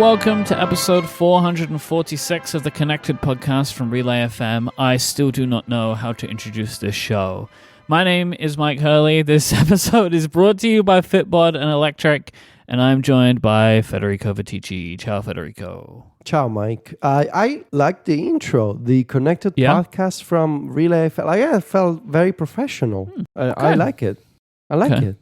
welcome to episode 446 of the Connected podcast from Relay FM. I still do not know how to introduce this show. My name is Myke Hurley. This episode is brought to you by Fitbod and Electric, and I'm joined by Federico Vitici. Ciao, Federico. Ciao, Myke. I like the intro, the Connected podcast from Relay FM. I felt very professional. Okay. I like it. I like it.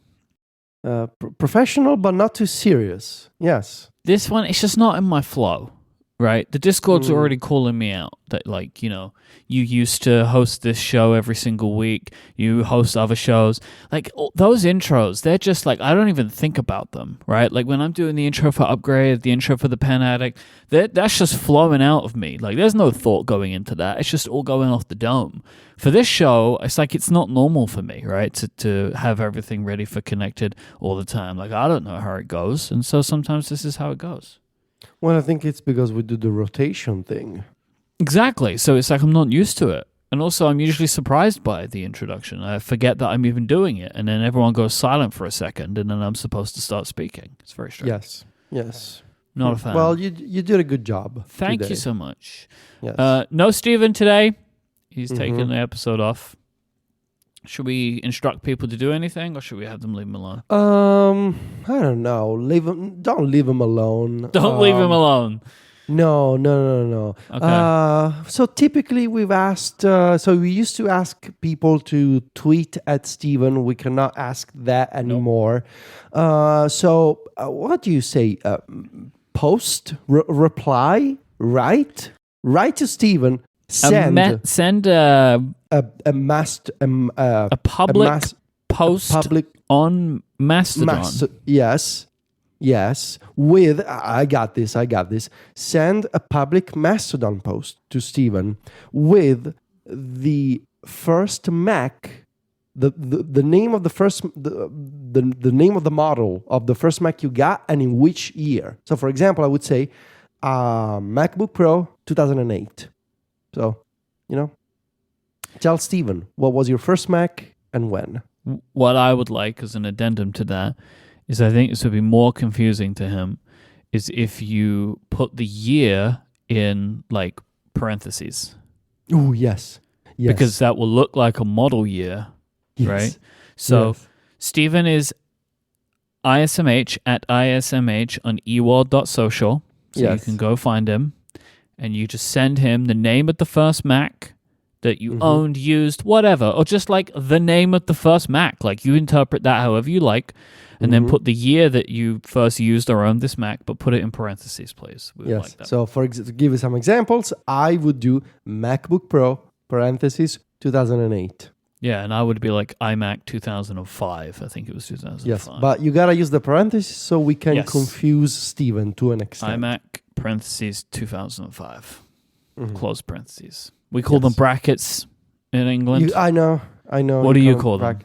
Professional, but not too serious. Yes. This one, it's just not in my flow, right? The Discord's already calling me out that, like, you know, you used to host this show every single week. You host other shows. Like, those intros, they're just like, I don't even think about them, right? Like, when I'm doing the intro for Upgrade, the intro for the Pen Addict, that's just flowing out of me. Like, there's no thought going into that. It's just all going off the dome. For this show, it's like it's not normal for me, right? To have everything ready for Connected all the time. Like, I don't know how it goes. And so sometimes this is how it goes. Well, I think it's because we do the rotation thing. Exactly. So it's like I'm not used to it. And also, I'm usually surprised by the introduction. I forget that I'm even doing it. And then everyone goes silent for a second. And then I'm supposed to start speaking. It's very strange. Yes. Not a fan. Well, you did a good job. Thank you so much. Yes. No Steven today. He's taking the episode off. Should we instruct people to do anything, or should we have them leave him alone? I don't know. Don't leave him alone. Don't leave him alone. No. Okay. So typically we've asked, so we used to ask people to tweet at Steven. We cannot ask that anymore. So what do you say? Post, reply, write to Steven. Send a public post on Mastodon. Yes. With I got this. Send a public Mastodon post to Steven with the first Mac, the name of the first the name of the model of the first Mac you got and in which year. So, for example, I would say MacBook Pro 2008. So, tell Steven, what was your first Mac and when? What I would like as an addendum to that is I think this would be more confusing to him is if you put the year in, like, parentheses. Oh, yes. Because that will look like a model year, right? So, Steven is ISMH at ISMH on eworld.social. So you can go find him. And you just send him the name of the first Mac that you owned, used, whatever. Or just like the name of the first Mac. Like you interpret that however you like. And then put the year that you first used or owned this Mac, but put it in parentheses, please. We would like that. So to give you some examples, I would do MacBook Pro, parentheses, 2008. Yeah, and I would be like iMac 2005. I think it was 2005. Yes, but you got to use the parentheses so we can confuse Steven to an extent. iMac parentheses 2005. Close parentheses. We call them brackets in England. I know. What do you call them?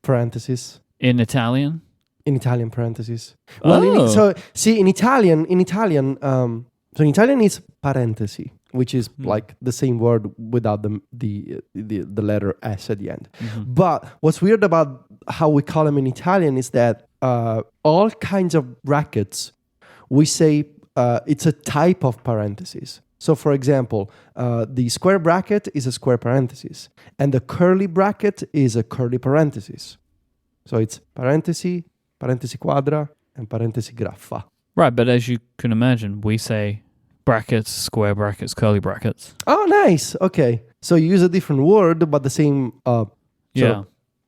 Parentheses. In Italian? In Italian, parentheses. Well, in Italian, so in Italian it's parentesi, which is like the same word without the letter S at the end. But what's weird about how we call them in Italian is that all kinds of brackets, we say it's a type of parentheses. So, for example, the square bracket is a square parenthesis, and the curly bracket is a curly parenthesis. So it's parentesi, parentesi quadra, and parentesi graffa. Right, but as you can imagine, we say brackets, square brackets, curly brackets. Oh, nice. Okay. So you use a different word, but the same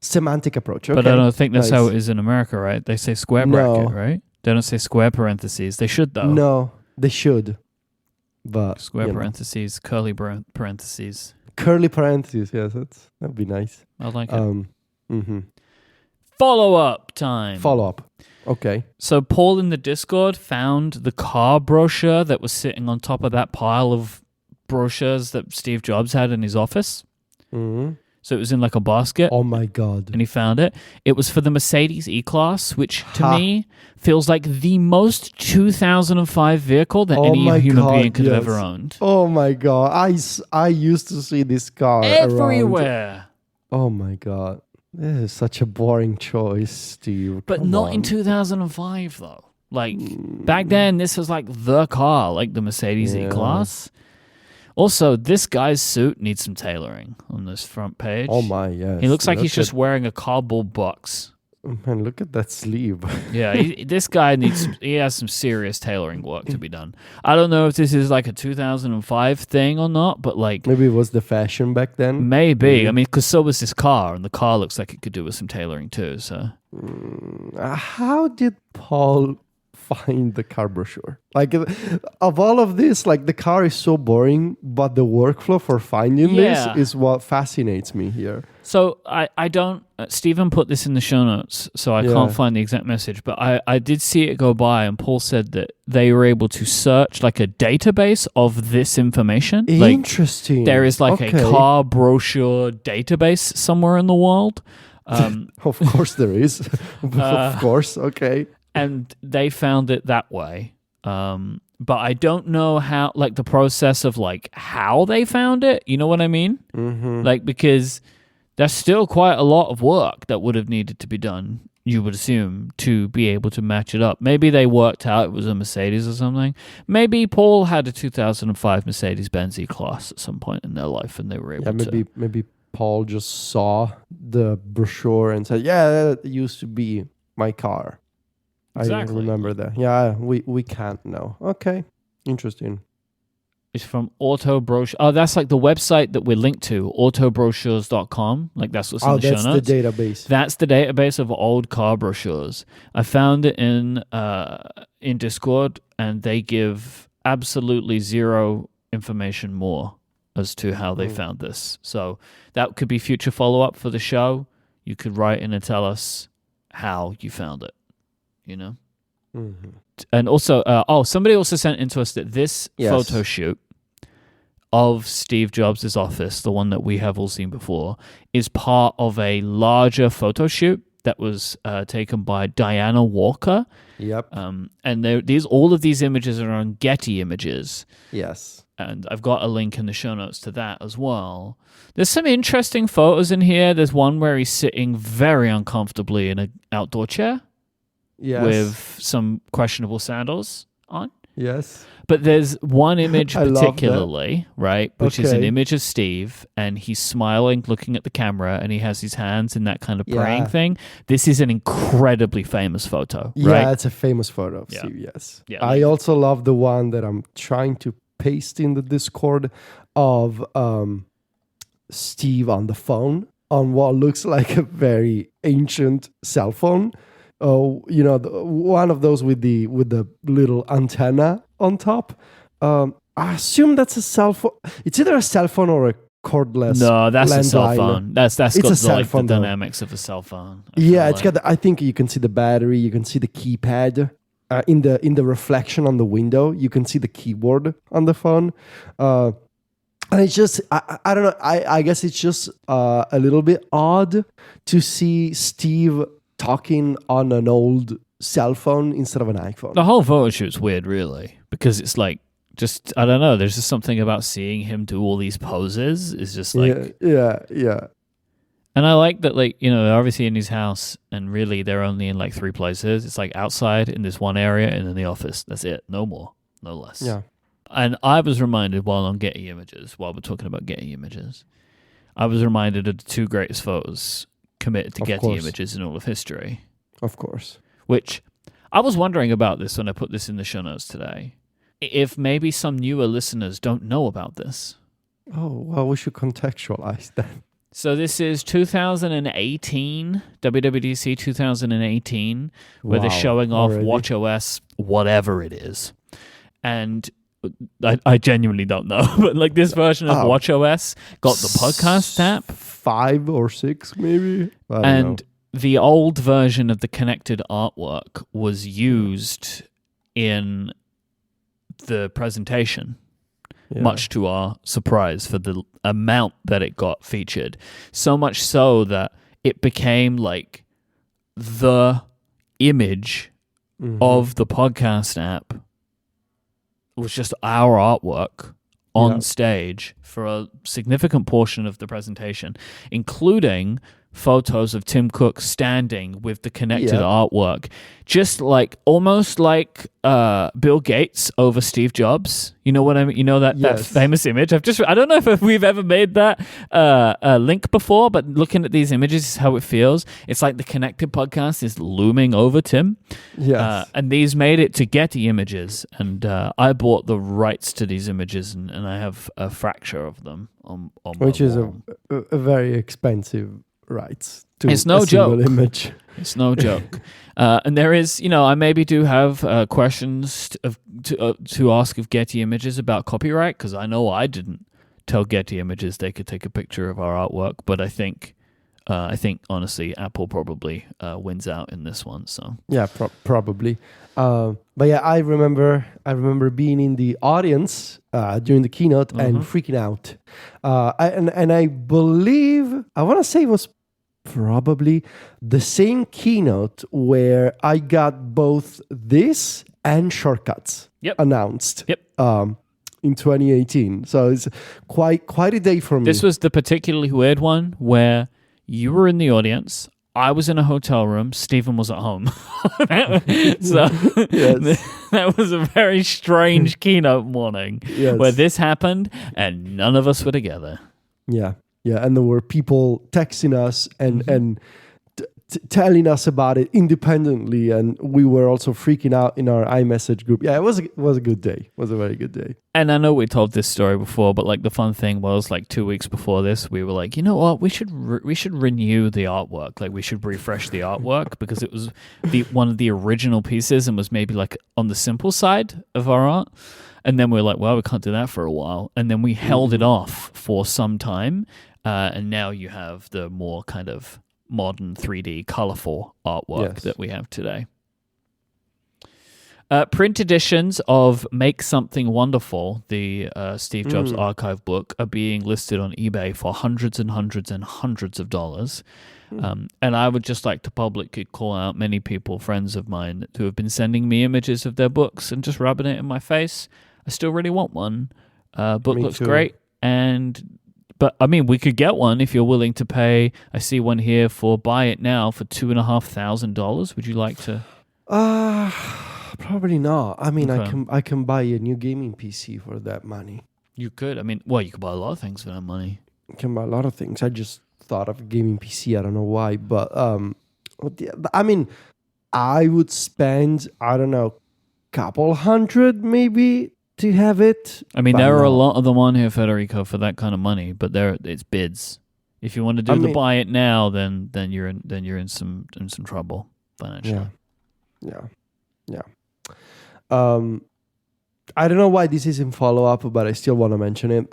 semantic approach. Okay. But I don't think that's how it is in America, right? They say square bracket, right? They don't say square parentheses. They should, though. No, they should. But square parentheses, curly parentheses. Curly parentheses, yes. That'd be nice. I like it. Follow-up time. Follow-up. Okay. So Paul in the Discord found the car brochure that was sitting on top of that pile of brochures that Steve Jobs had in his office. So it was in like a basket. Oh my God. And he found it. It was for the Mercedes E-Class, which to me feels like the most 2005 vehicle that any human being could have ever owned. Oh my God. I used to see this car everywhere. Around. Oh my God. This is such a boring choice, Steve. But not in 2005, though. Like back then, this was like the car, like the Mercedes E-Class. Also, this guy's suit needs some tailoring on this front page. Oh my, yes. He looks like he's just wearing a cardboard box. Man, look at that sleeve. Yeah, this guy has some serious tailoring work to be done. I don't know if this is like a 2005 thing or not, but like... Maybe it was the fashion back then. Maybe. I mean, because so was this car, and the car looks like it could do with some tailoring too, so... How did Paul find the car brochure? Like, of all of this, like, the car is so boring, but the workflow for finding this is what fascinates me here. So I don't... Stephen put this in the show notes, so I can't find the exact message, but I did see it go by, and Paul said that they were able to search, like, a database of this information. Interesting. Like, there is, like, a car brochure database somewhere in the world. Of course there is. Of course, okay. And they found it that way. But I don't know how, like, the process of, like, how they found it. You know what I mean? Mm-hmm. Like, because there's still quite a lot of work that would have needed to be done, you would assume, to be able to match it up. Maybe they worked out it was a Mercedes or something. Maybe Paul had a 2005 Mercedes-Benz E-Class at some point in their life, and they were able to... Maybe Paul just saw the brochure and said, yeah, that used to be my car. Exactly. I remember that. Yeah, we can't know. Okay, interesting. It's from Auto Brochure. Oh, that's like the website that we're linked to, autobrochures.com. Like that's what's in the show notes. That's the database. That's the database of old car brochures. I found it in Discord, and they give absolutely zero information more as to how they found this. So that could be future follow-up for the show. You could write in and tell us how you found it, you know? Mm-hmm. And also, somebody also sent into us that this photo shoot of Steve Jobs' office, the one that we have all seen before, is part of a larger photo shoot that was taken by Diana Walker. Yep. And all of these images are on Getty Images. Yes. And I've got a link in the show notes to that as well. There's some interesting photos in here. There's one where he's sitting very uncomfortably in an outdoor chair. Yes. With some questionable sandals on. Yes. But there's one image particularly, right, which is an image of Steve, and he's smiling, looking at the camera, and he has his hands in that kind of praying thing. This is an incredibly famous photo, right? Yeah, it's a famous photo of Steve, yes. Yeah, I also love the one that I'm trying to paste in the Discord of Steve on the phone on what looks like a very ancient cell phone. Oh, one of those with the little antenna on top. I assume that's a cell phone. It's either a cell phone or a cordless. No, that's a cell landline. phone. That's got the phone, dynamics of a cell phone. It's got. I think you can see the battery. You can see the keypad in the reflection on the window. You can see the keyboard on the phone. And it's just, I don't know. I guess it's just a little bit odd to see Steve talking on an old cell phone instead of an iPhone. The whole photo shoot's weird, really, because it's like, just, I don't know, there's just something about seeing him do all these poses is just like... Yeah. And I like that, like, they're obviously in his house, and really they're only in like 3 places. It's like outside in this one area and in the office. That's it. No more, no less. Yeah. And I was reminded while on Getty Images, while we're talking about Getty Images, I was reminded of the 2 greatest photos committed to Getty Images in all of history. Of course. Which I was wondering about this when I put this in the show notes today. If maybe some newer listeners don't know about this. Oh, well, we should contextualize that. So this is 2018, WWDC 2018, where they're showing off watchOS, whatever it is. And I genuinely don't know, but like this version of watchOS got the podcast app. 5 or 6 maybe. I don't know. The old version of the connected artwork was used in the presentation, much to our surprise for the amount that it got featured. So much so that it became like the image of the podcast app was just our artwork on stage for a significant portion of the presentation, including photos of Tim Cook standing with the connected artwork, just like almost like Bill Gates over Steve Jobs. You know what I mean? You know that famous image. I don't know if we've ever made that link before, but looking at these images is how it feels. It's like the Connected podcast is looming over Tim. Yes. And these made it to Getty Images, and I bought the rights to these images, and I have a fracture of them on which my is wall. a very expensive rights to it's no a single joke. image. It's no joke. And there is, I maybe do have questions to ask of Getty Images about copyright, because I know I didn't tell Getty Images they could take a picture of our artwork, but I think honestly, Apple probably wins out in this one. So yeah, probably. But yeah, I remember being in the audience during the keynote and freaking out. I believe, I want to say it was probably the same keynote where I got both this and Shortcuts announced. In 2018. So it's quite a day for me. This was the particularly weird one where you were in the audience, I was in a hotel room, Stephen was at home. So that was a very strange keynote morning where this happened and none of us were together. Yeah, and there were people texting us and telling us about it independently, and we were also freaking out in our iMessage group. Yeah, it was a good day. It was a very good day. And I know we told this story before, but like the fun thing was, like 2 weeks before this, we were like, you know what, we should renew the artwork. Like we should refresh the artwork because it was one of the original pieces and was maybe like on the simple side of our art. And then we were like, well, we can't do that for a while. And then we held it off for some time. And now you have the more kind of modern 3D colorful artwork that we have today. Print editions of Make Something Wonderful, the Steve Jobs archive book, are being listed on eBay for hundreds and hundreds and hundreds of dollars. And I would just like to publicly call out many people, friends of mine, who have been sending me images of their books and just rubbing it in my face. I still really want one. Book looks great. But I mean, we could get one if you're willing to pay. I see one here for buy it now for $2,500. Would you like to? Probably not. I mean, I can buy a new gaming PC for that money. You could. I mean, well, you could buy a lot of things for that money. I can buy a lot of things. I just thought of a gaming PC. I don't know why, but I mean, I would spend, I don't know, couple hundred maybe to have it. I mean, there are a lot of them on here, Federico, for that kind of money, but it's bids. If you want to do the buy it now, then you're in some trouble financially. Yeah. I don't know why this is in follow-up, but I still want to mention it.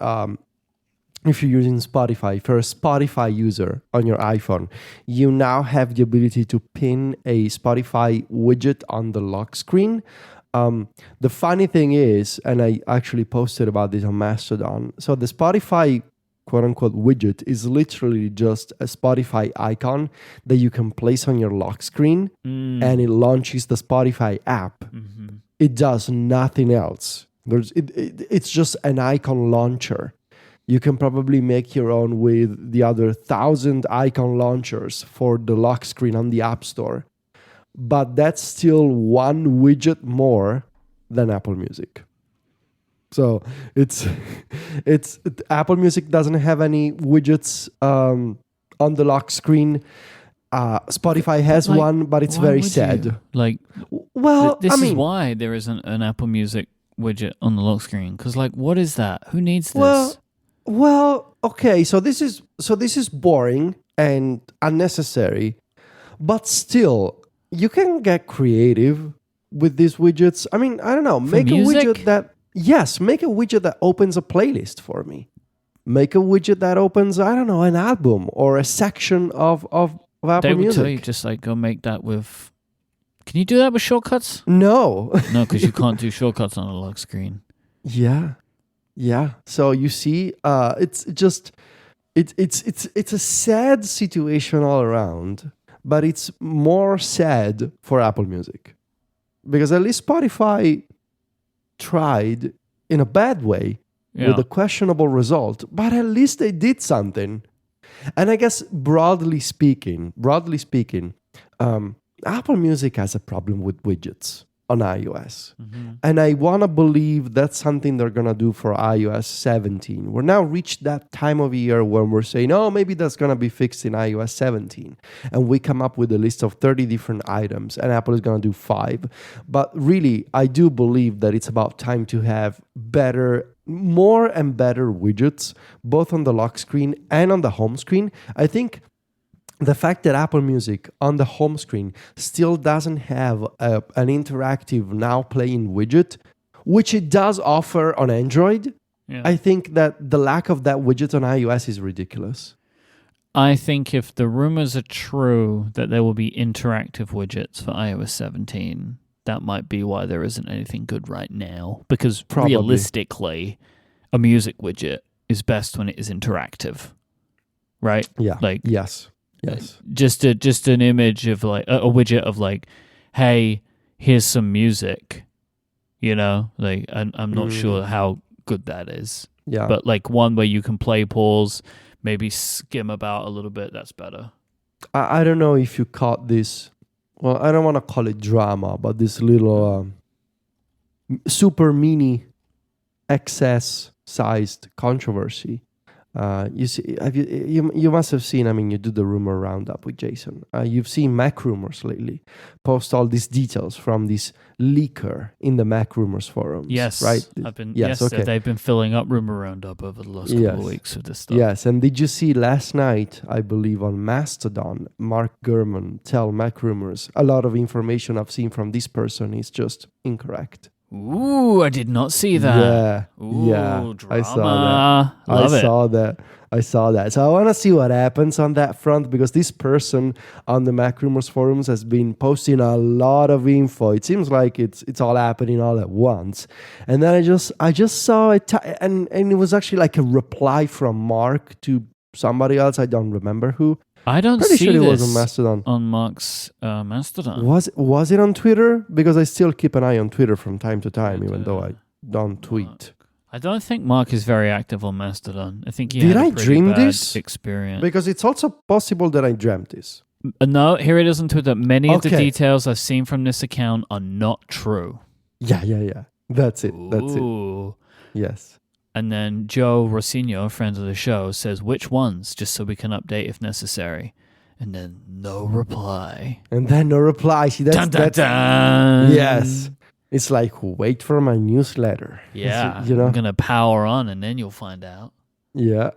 If you're using Spotify, if you're a Spotify user on your iPhone, you now have the ability to pin a Spotify widget on the lock screen. The funny thing is, and I actually posted about this on Mastodon, so the Spotify quote-unquote widget is literally just a Spotify icon that you can place on your lock screen, and it launches the Spotify app. It does nothing else. It's just an icon launcher. You can probably make your own with the other 1,000 icon launchers for the lock screen on the App Store. But that's still one widget more than Apple Music. So it's Apple Music doesn't have any widgets on the lock screen. Spotify has one, but it's very sad. This is why there isn't an Apple Music widget on the lock screen. Because what is that? Who needs this? Well, okay. So this is boring and unnecessary, but still, you can get creative with these widgets. I mean, I don't know. Make a widget that opens a playlist for me. Make a widget that opens, I don't know, an album or a section of Apple Music. They would tell you just go make that with. Can you do that with shortcuts? No. No, because you can't do shortcuts on a lock screen. Yeah. So you see, it's a sad situation all around, but it's more sad for Apple Music because at least Spotify tried in a bad way with a questionable result, but at least they did something. And I guess broadly speaking, Apple Music has a problem with widgets on iOS. And I want to believe that's something they're going to do for iOS 17. We're now reached that time of year when we're saying, oh, maybe that's going to be fixed in iOS 17. And we come up with a list of 30 different items, and Apple is going to do 5. But really, I do believe that it's about time to have more and better widgets, both on the lock screen and on the home screen. I think the fact that Apple Music on the home screen still doesn't have an interactive now playing widget, which it does offer on Android, I think that the lack of that widget on iOS is ridiculous. I think if the rumors are true that there will be interactive widgets for iOS 17, that might be why there isn't anything good right now. Because realistically, a music widget is best when it is interactive, right? Yeah. Yes. Just an image of like a widget of like, hey, here's some music, like I'm not sure how good that is. Yeah. But like one where you can play, pause, maybe skim about a little bit, that's better. I don't know if you caught this. Well, I don't want to call it drama, but this little super mini XS sized controversy. You see, you must have seen. I mean, you do the rumor roundup with Jason. You've seen Mac Rumors lately post all these details from this leaker in the Mac Rumors forums. Yes, right. They've been filling up rumor roundup over the last couple of weeks with this stuff. Yes, and did you see last night? I believe on Mastodon, Mark Gurman tell Mac Rumors a lot of information I've seen from this person is just incorrect. Ooh, I did not see that. Yeah, Drama. I saw that. I saw that. So I want to see what happens on that front, because this person on the Mac Rumors forums has been posting a lot of info. It seems like it's all happening all at once. And then I just saw it, and it was actually like a reply from Mark to somebody else. I don't remember who. I don't Pretty see sure this it was on Mastodon. On Mark's Mastodon. Was it on Twitter? Because I still keep an eye on Twitter from time to time, even though I don't tweet. I don't think Mark is very active on Mastodon. I think he Did had I a pretty dream bad this? experience. Because it's also possible that I dreamt this. No, here it is on Twitter. Many of the details I've seen from this account are not true. Yeah. That's it. Ooh. Yes. And then Joe Rossino, a friend of the show, says, which ones, just so we can update if necessary. And then no reply. See, that's... Dun, dun, dun. Yes. It's like, wait for my newsletter. Yeah. I'm going to power on and then you'll find out. Yeah.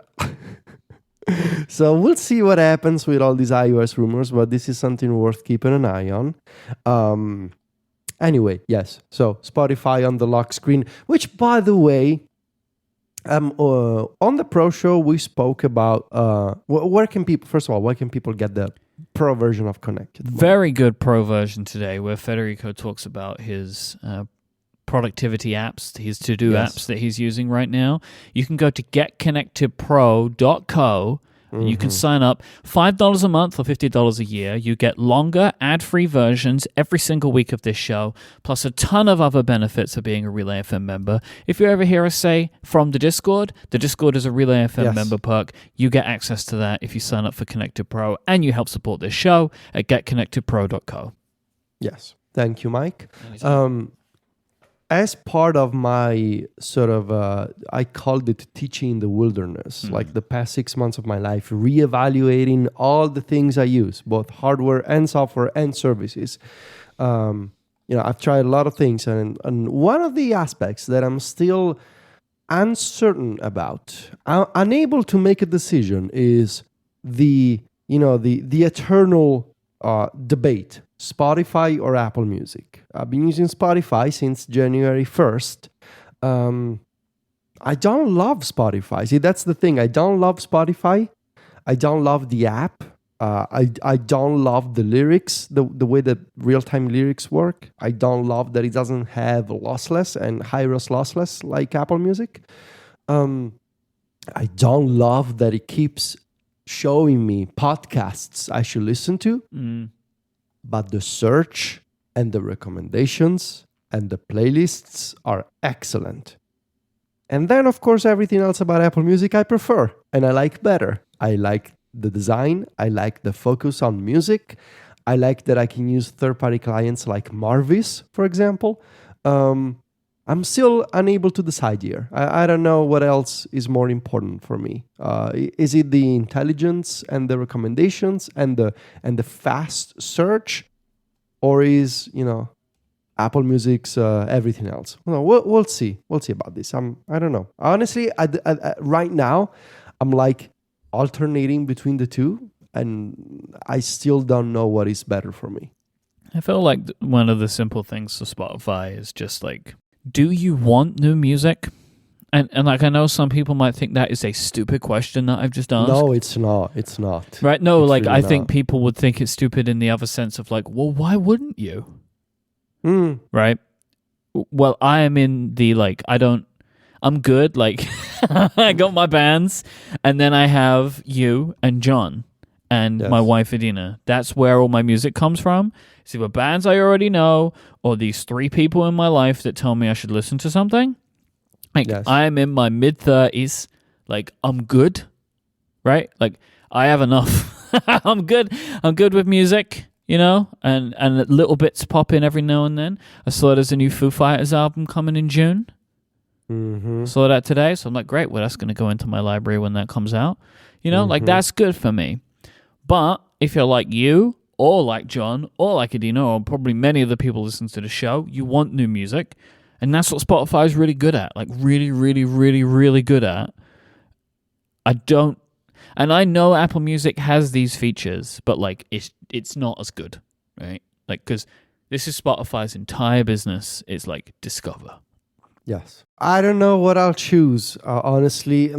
So we'll see what happens with all these iOS rumors, but this is something worth keeping an eye on. Anyway, yes. So Spotify on the lock screen, which, by the way... on the Pro Show, we spoke about where can people get the Pro version of Connected? Very good Pro version today, where Federico talks about his productivity apps, his to-do apps that he's using right now. You can go to getconnectedpro.co. You can sign up $5 a month or $50 a year. You get longer ad-free versions every single week of this show, plus a ton of other benefits of being a Relay FM member. If you ever hear us say from the Discord is a Relay FM member perk. You get access to that if you sign up for Connected Pro, and you help support this show at getconnectedpro.co. Yes. Thank you, Myke. As part of my sort of, I called it teaching in the wilderness, like the past 6 months of my life, reevaluating all the things I use, both hardware and software and services. I've tried a lot of things, and one of the aspects that I'm still uncertain about, unable to make a decision, is the eternal debate. Spotify or Apple Music. I've been using Spotify since January 1st. I don't love Spotify. See, that's the thing. I don't love Spotify. I don't love the app. I don't love the lyrics, the way that real-time lyrics work. I don't love that it doesn't have lossless and high-res lossless like Apple Music. I don't love that it keeps showing me podcasts I should listen to. But the search and the recommendations and the playlists are excellent. And then, of course, everything else about Apple Music I prefer and I like better. I like the design. I like the focus on music. I like that I can use third-party clients like Marvis, for example. I'm still unable to decide here. I don't know what else is more important for me. Is it the intelligence and the recommendations and the fast search, or is Apple Music's everything else? No, we'll see. We'll see about this. I don't know. Honestly, right now, I'm like alternating between the two, and I still don't know what is better for me. I feel like one of the simple things for Spotify is just like, do you want new music? And like, I know some people might think that is a stupid question that I've just asked. No, it's not. It's not. Right? No, it's like really I not. think people would think it's stupid in the other sense of like, well, why wouldn't you? Right? Well, I am in the like, I'm good. Like, I got my bands, and then I have you and John and my wife Adina. That's where all my music comes from. It's either bands I already know or these 3 people in my life that tell me I should listen to something. Like, I'm in my mid-30s. Like, I'm good, right? Like, I have enough. I'm good. I'm good with music, and little bits pop in every now and then. I saw there's a new Foo Fighters album coming in June. Saw that today, so I'm like, great. Well, that's going to go into my library when that comes out. Like, that's good for me. But if you're like you, or like John, or like Adina, or probably many of the people listening to the show, you want new music. And that's what Spotify is really good at. Like, really, really, really, really good at. And I know Apple Music has these features, but like, it's not as good, right? Like, because this is Spotify's entire business. It's like, discover. Yes. I don't know what I'll choose, honestly.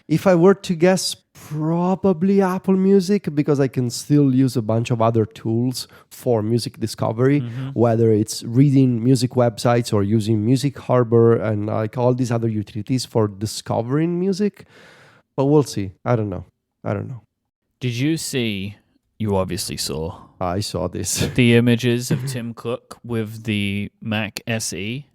If I were to guess, probably Apple Music, because I can still use a bunch of other tools for music discovery, whether it's reading music websites or using Music Harbor and like all these other utilities for discovering music. But we'll see. I don't know. Did you see, you obviously saw. I saw this. The images of Tim Cook with the Mac SE.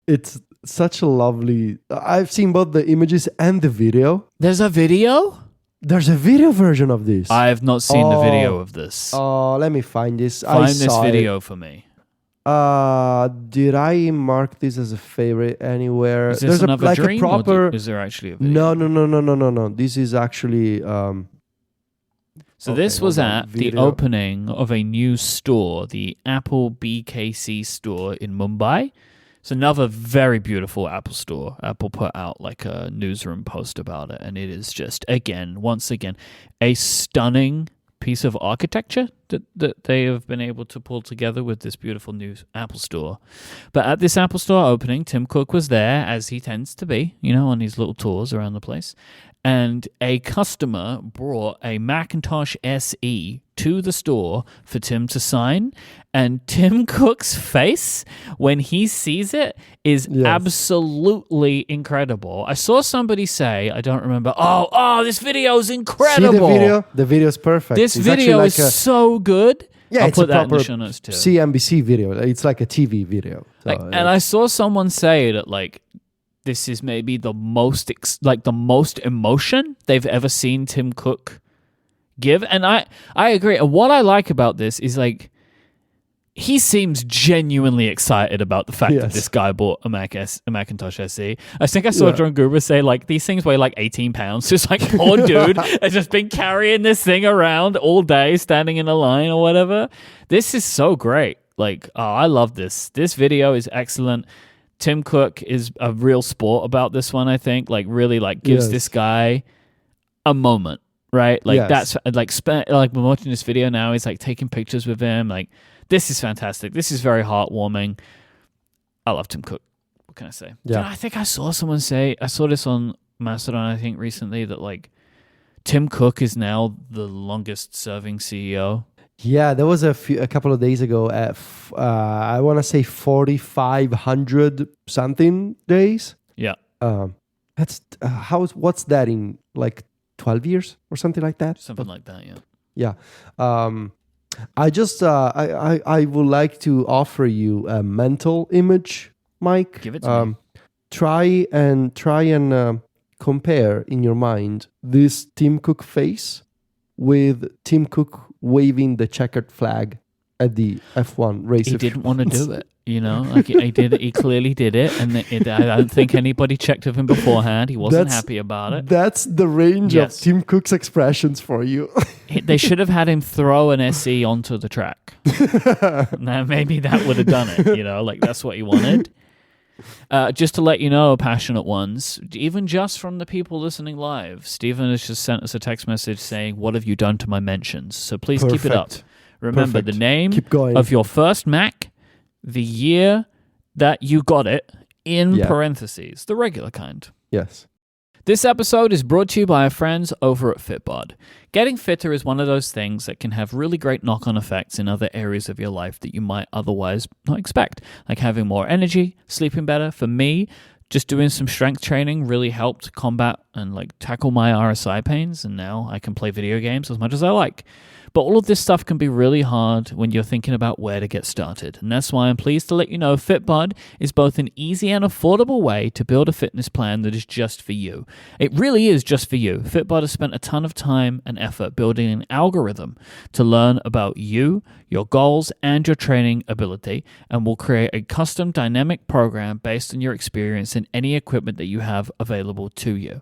It's such a lovely... I've seen both the images and the video. There's a video? There's a video version of this. I have not seen the video of this. Oh, let me find this. Find this video for me. Did I mark this as a favorite anywhere? Is this another dream, or is there actually a video? No. This is actually... So this was at the opening of a new store, the Apple BKC store in Mumbai. It's another very beautiful Apple store. Apple put out like a newsroom post about it, and it is just, once again, a stunning piece of architecture that they have been able to pull together with this beautiful new Apple store. But at this Apple store opening, Tim Cook was there, as he tends to be, on his little tours around the place. And a customer brought a Macintosh SE to the store for Tim to sign. And Tim Cook's face, when he sees it, is absolutely incredible. I saw somebody say, I don't remember, this video is incredible. See the video? The video is perfect. This video is so good. Yeah, I'll it's put a that in proper the show notes too. CNBC video. It's like a TV video. So and I saw someone say that, like, this is maybe the most emotion they've ever seen Tim Cook give. And I agree. And what I like about this is, like, he seems genuinely excited about the fact that this guy bought a Macintosh SE. I think I saw John Gruber say, like, these things weigh like 18 pounds. Just like, poor dude has just been carrying this thing around all day, standing in a line or whatever. This is so great. Like, I love this. This video is excellent. Tim Cook is a real sport about this one, I think. Like, really, like, gives this guy a moment, right? Like, that's like, we're watching this video now. He's like taking pictures with him. Like, this is fantastic. This is very heartwarming. I love Tim Cook. What can I say? Yeah. I think I saw someone say, I saw this on Mastodon, I think, recently, that, like, Tim Cook is now the longest serving CEO. Yeah, there was a couple of days ago at I want to say 4,500 something days. Yeah. That's what's that in like 12 years or something like that? Something like that, yeah. Yeah. I just I would like to offer you a mental image, Myke. Give it to me. Try and compare in your mind this Tim Cook face with Tim Cook waving the checkered flag at the F1 race. He didn't want to do it, like he did. He clearly did it, and I don't think anybody checked with him beforehand. He wasn't happy about it. That's the range of Tim Cook's expressions for you. They should have had him throw an SE onto the track. Now maybe that would have done it. That's what he wanted. Just to let you know, passionate ones, even just from the people listening live, Stephen has just sent us a text message saying, "What have you done to my mentions?" So please keep it up. Remember the name of your first Mac, the year that you got it, in parentheses, the regular kind. Yes. This episode is brought to you by our friends over at Fitbod. Getting fitter is one of those things that can have really great knock-on effects in other areas of your life that you might otherwise not expect, like having more energy, sleeping better. For me, just doing some strength training really helped combat and tackle my RSI pains, and now I can play video games as much as I like. But all of this stuff can be really hard when you're thinking about where to get started. And that's why I'm pleased to let you know Fitbod is both an easy and affordable way to build a fitness plan that is just for you. It really is just for you. Fitbod has spent a ton of time and effort building an algorithm to learn about you, your goals, and your training ability, and will create a custom dynamic program based on your experience and any equipment that you have available to you.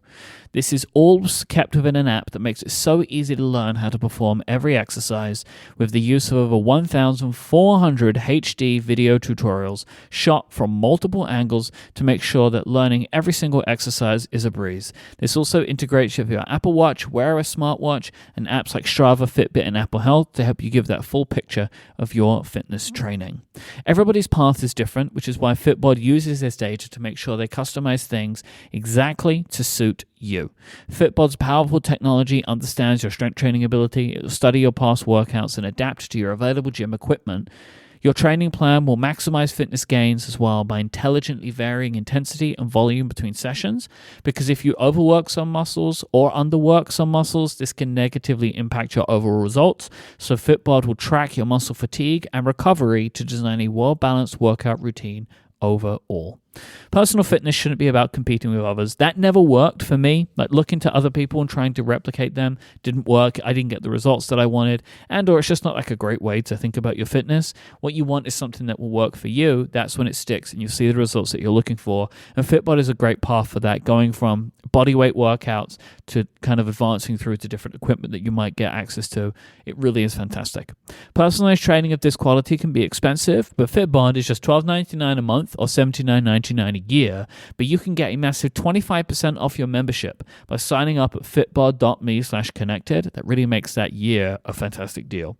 This is all kept within an app that makes it so easy to learn how to perform every exercise with the use of over 1,400 HD video tutorials shot from multiple angles to make sure that learning every single exercise is a breeze. This also integrates with your Apple Watch, Wear a smartwatch, and apps like Strava, Fitbit, and Apple Health to help you give that full picture of your fitness training. Everybody's path is different, which is why Fitbod uses this data to make sure they customize things exactly to suit you. Fitbod's powerful technology understands your strength training ability. It will study your past workouts and adapt to your available gym equipment. Your training plan will maximize fitness gains as well by intelligently varying intensity and volume between sessions, because if you overwork some muscles or underwork some muscles, this can negatively impact your overall results. So Fitbod will track your muscle fatigue and recovery to design a well-balanced workout routine overall. Personal fitness shouldn't be about competing with others. That never worked for me. Looking to other people and trying to replicate them didn't work. I didn't get the results that I wanted, or it's just not a great way to think about your fitness. What you want is something that will work for you. That's when it sticks and you see the results that you're looking for. And Fitbod is a great path for that, going from bodyweight workouts to kind of advancing through to different equipment that you might get access to. It really is fantastic. Personalized training of this quality can be expensive, but Fitbod is just $12.99 a month or $79.99 a year, but you can get a massive 25% off your membership by signing up at fitbod.me/connected. That really makes that year a fantastic deal.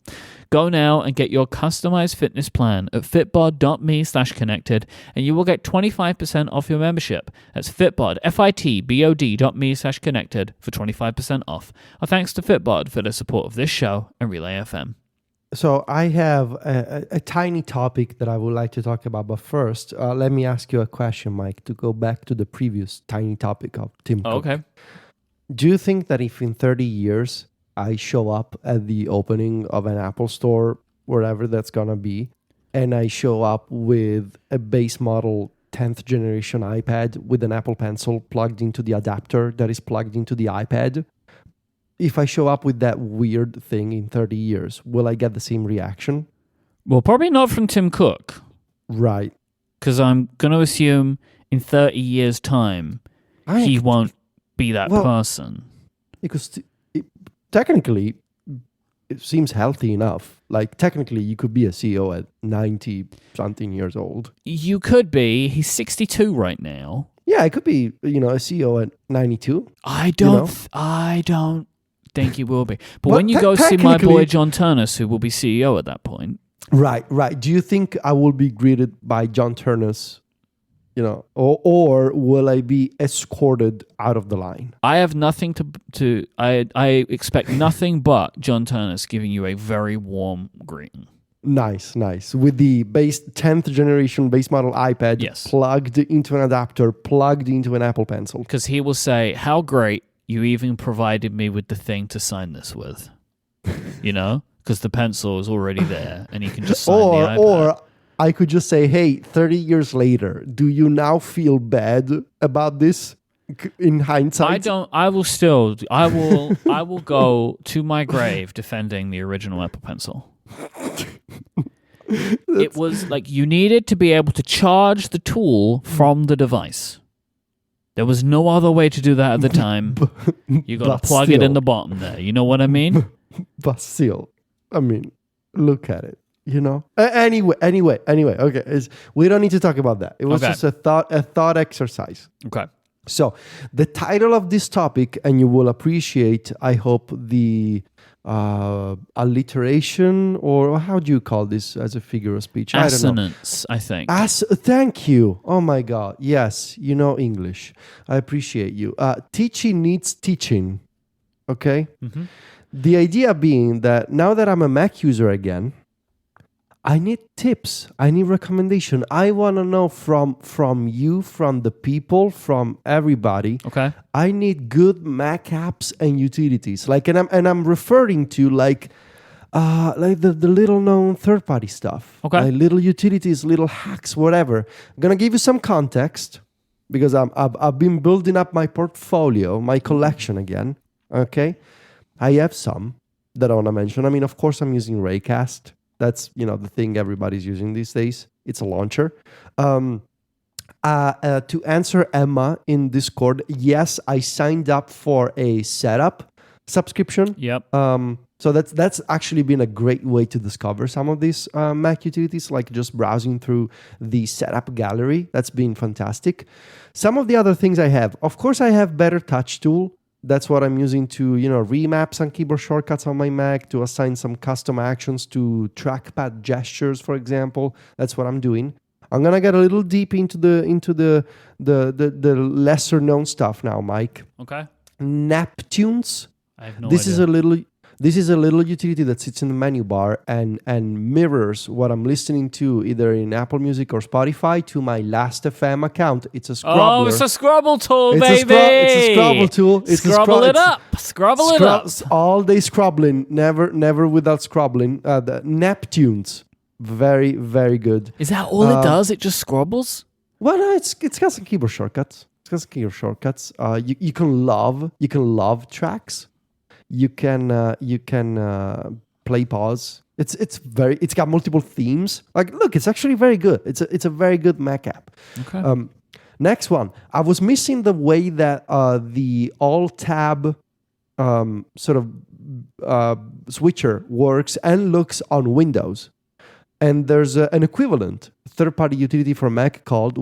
Go now and get your customized fitness plan at fitbod.me/connected, and you will get 25% off your membership. That's Fitbod, fitbod.me/connected for 25% off. Our thanks to Fitbod for their support of this show and Relay FM. So I have a tiny topic that I would like to talk about, but first, let me ask you a question, Myke, to go back to the previous tiny topic of Tim Cook. Okay. Do you think that if in 30 years I show up at the opening of an Apple store, wherever that's going to be, and I show up with a base model 10th generation iPad with an Apple Pencil plugged into the adapter that is plugged into the iPad, if I show up with that weird thing in 30 years, will I get the same reaction? Well, probably not from Tim Cook. Right. Because I'm going to assume in 30 years' time, he won't be that person. Because technically, it seems healthy enough. Technically, you could be a CEO at 90-something years old. You could be. He's 62 right now. Yeah, I could be, a CEO at 92. I don't think he will be. But when you go see my boy John Turnus, who will be CEO at that point. Right. Do you think I will be greeted by John Turnus, or will I be escorted out of the line? I have nothing I expect nothing but John Turnus giving you a very warm greeting. Nice. With the 10th generation base model iPad plugged into an adapter, plugged into an Apple Pencil. Because he will say, how great you even provided me with the thing to sign this with. Because the pencil is already there and he can just sign the iPad. Or I could just say, hey, 30 years later, do you now feel bad about this? in hindsight. I will go to my grave defending the original Apple Pencil. It was like you needed to be able to charge the tool from the device. There was no other way to do that at the time. You got to plug it in the bottom there. You know what I mean? But still, I mean, look at it. You know. Anyway. Okay, we don't need to talk about that. It was just a thought exercise. Okay. So the title of this topic, and you will appreciate, I hope, the alliteration, or how do you call this as a figure of speech? Assonance, I think. Thank you. Oh my God. Yes, you know English. I appreciate you. Teaching needs teaching. Okay? Mm-hmm. The idea being that now that I'm a Mac user again, I need tips. I need recommendation. I want to know from you, from the people, from everybody. Okay. I need good Mac apps and utilities. And I'm referring to like the little known third party stuff. Okay. Like little utilities, little hacks, whatever. I'm gonna give you some context because I've been building up my portfolio, my collection again. Okay. I have some that I want to mention. I mean, of course, I'm using Raycast. That's, the thing everybody's using these days. It's a launcher. To answer Emma in Discord, yes, I signed up for a setup subscription. Yep. So that's actually been a great way to discover some of these Mac utilities, like just browsing through the setup gallery. That's been fantastic. Some of the other things I have, of course, I have Better Touch Tool. That's what I'm using to, remap some keyboard shortcuts on my Mac, to assign some custom actions to trackpad gestures, for example. That's what I'm doing. I'm gonna get a little deep into the lesser known stuff now, Myke. Okay. Neptunes. I have no idea. This is a little utility that sits in the menu bar and mirrors what I'm listening to either in Apple Music or Spotify to my Last.fm account. It's a scrubbler. Oh, it's a scrubble tool, it's baby. It's a scrubble tool. Scrubble it up. All day scrubbling, never without scrubbling. The Neptunes, very, very good. Is that all it does? It just scrubbles? Well, no, it's got some keyboard shortcuts. You can love tracks. You can play pause. It's got multiple themes. Like, look, it's actually very good. It's a very good Mac app. Okay. Next one. I was missing the way that the Alt Tab switcher works and looks on Windows. And there's an equivalent third-party utility for Mac called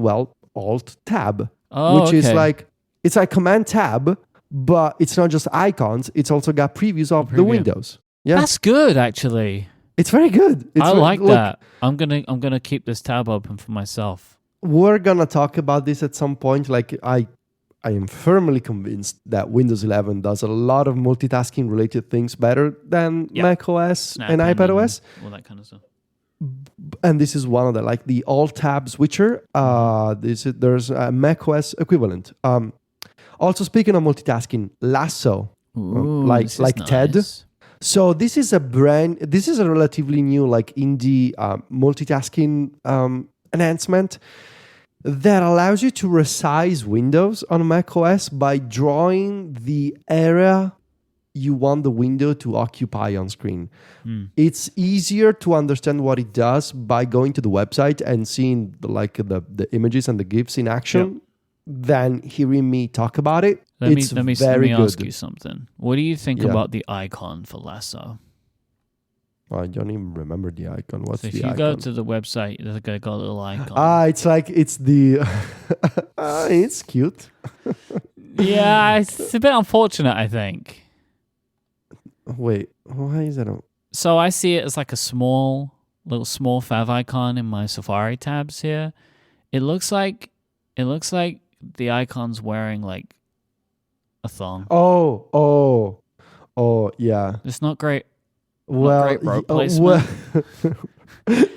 Alt Tab, which is like it's like Command Tab. But it's not just icons; it's also got previews of the windows. Yeah, that's good. Actually, it's very good. I like that. I'm gonna keep this tab open for myself. We're gonna talk about this at some point. Like I am firmly convinced that Windows 11 does a lot of multitasking related things better than Mac OS and iPad OS. All that kind of stuff. And this is one of them, like the Alt Tab switcher. There's a Mac OS equivalent. Also, speaking of multitasking, Lasso, like nice. TED. So this is a relatively new, like indie multitasking enhancement that allows you to resize windows on macOS by drawing the area you want the window to occupy on screen. It's easier to understand what it does by going to the website and seeing the images and the GIFs in action. Yep. Than hearing me talk about it. Let me ask you something. What do you think about the icon for Lasso? I don't even remember the icon. What's the icon? If you go to the website, there's got a little icon. It's the... it's cute. Yeah, it's a bit unfortunate, I think. Wait, why is that? So I see it as like a small fav icon in my Safari tabs here. It looks like the icon's wearing like a thong. Oh, yeah. It's not great. Well, not great rope placement.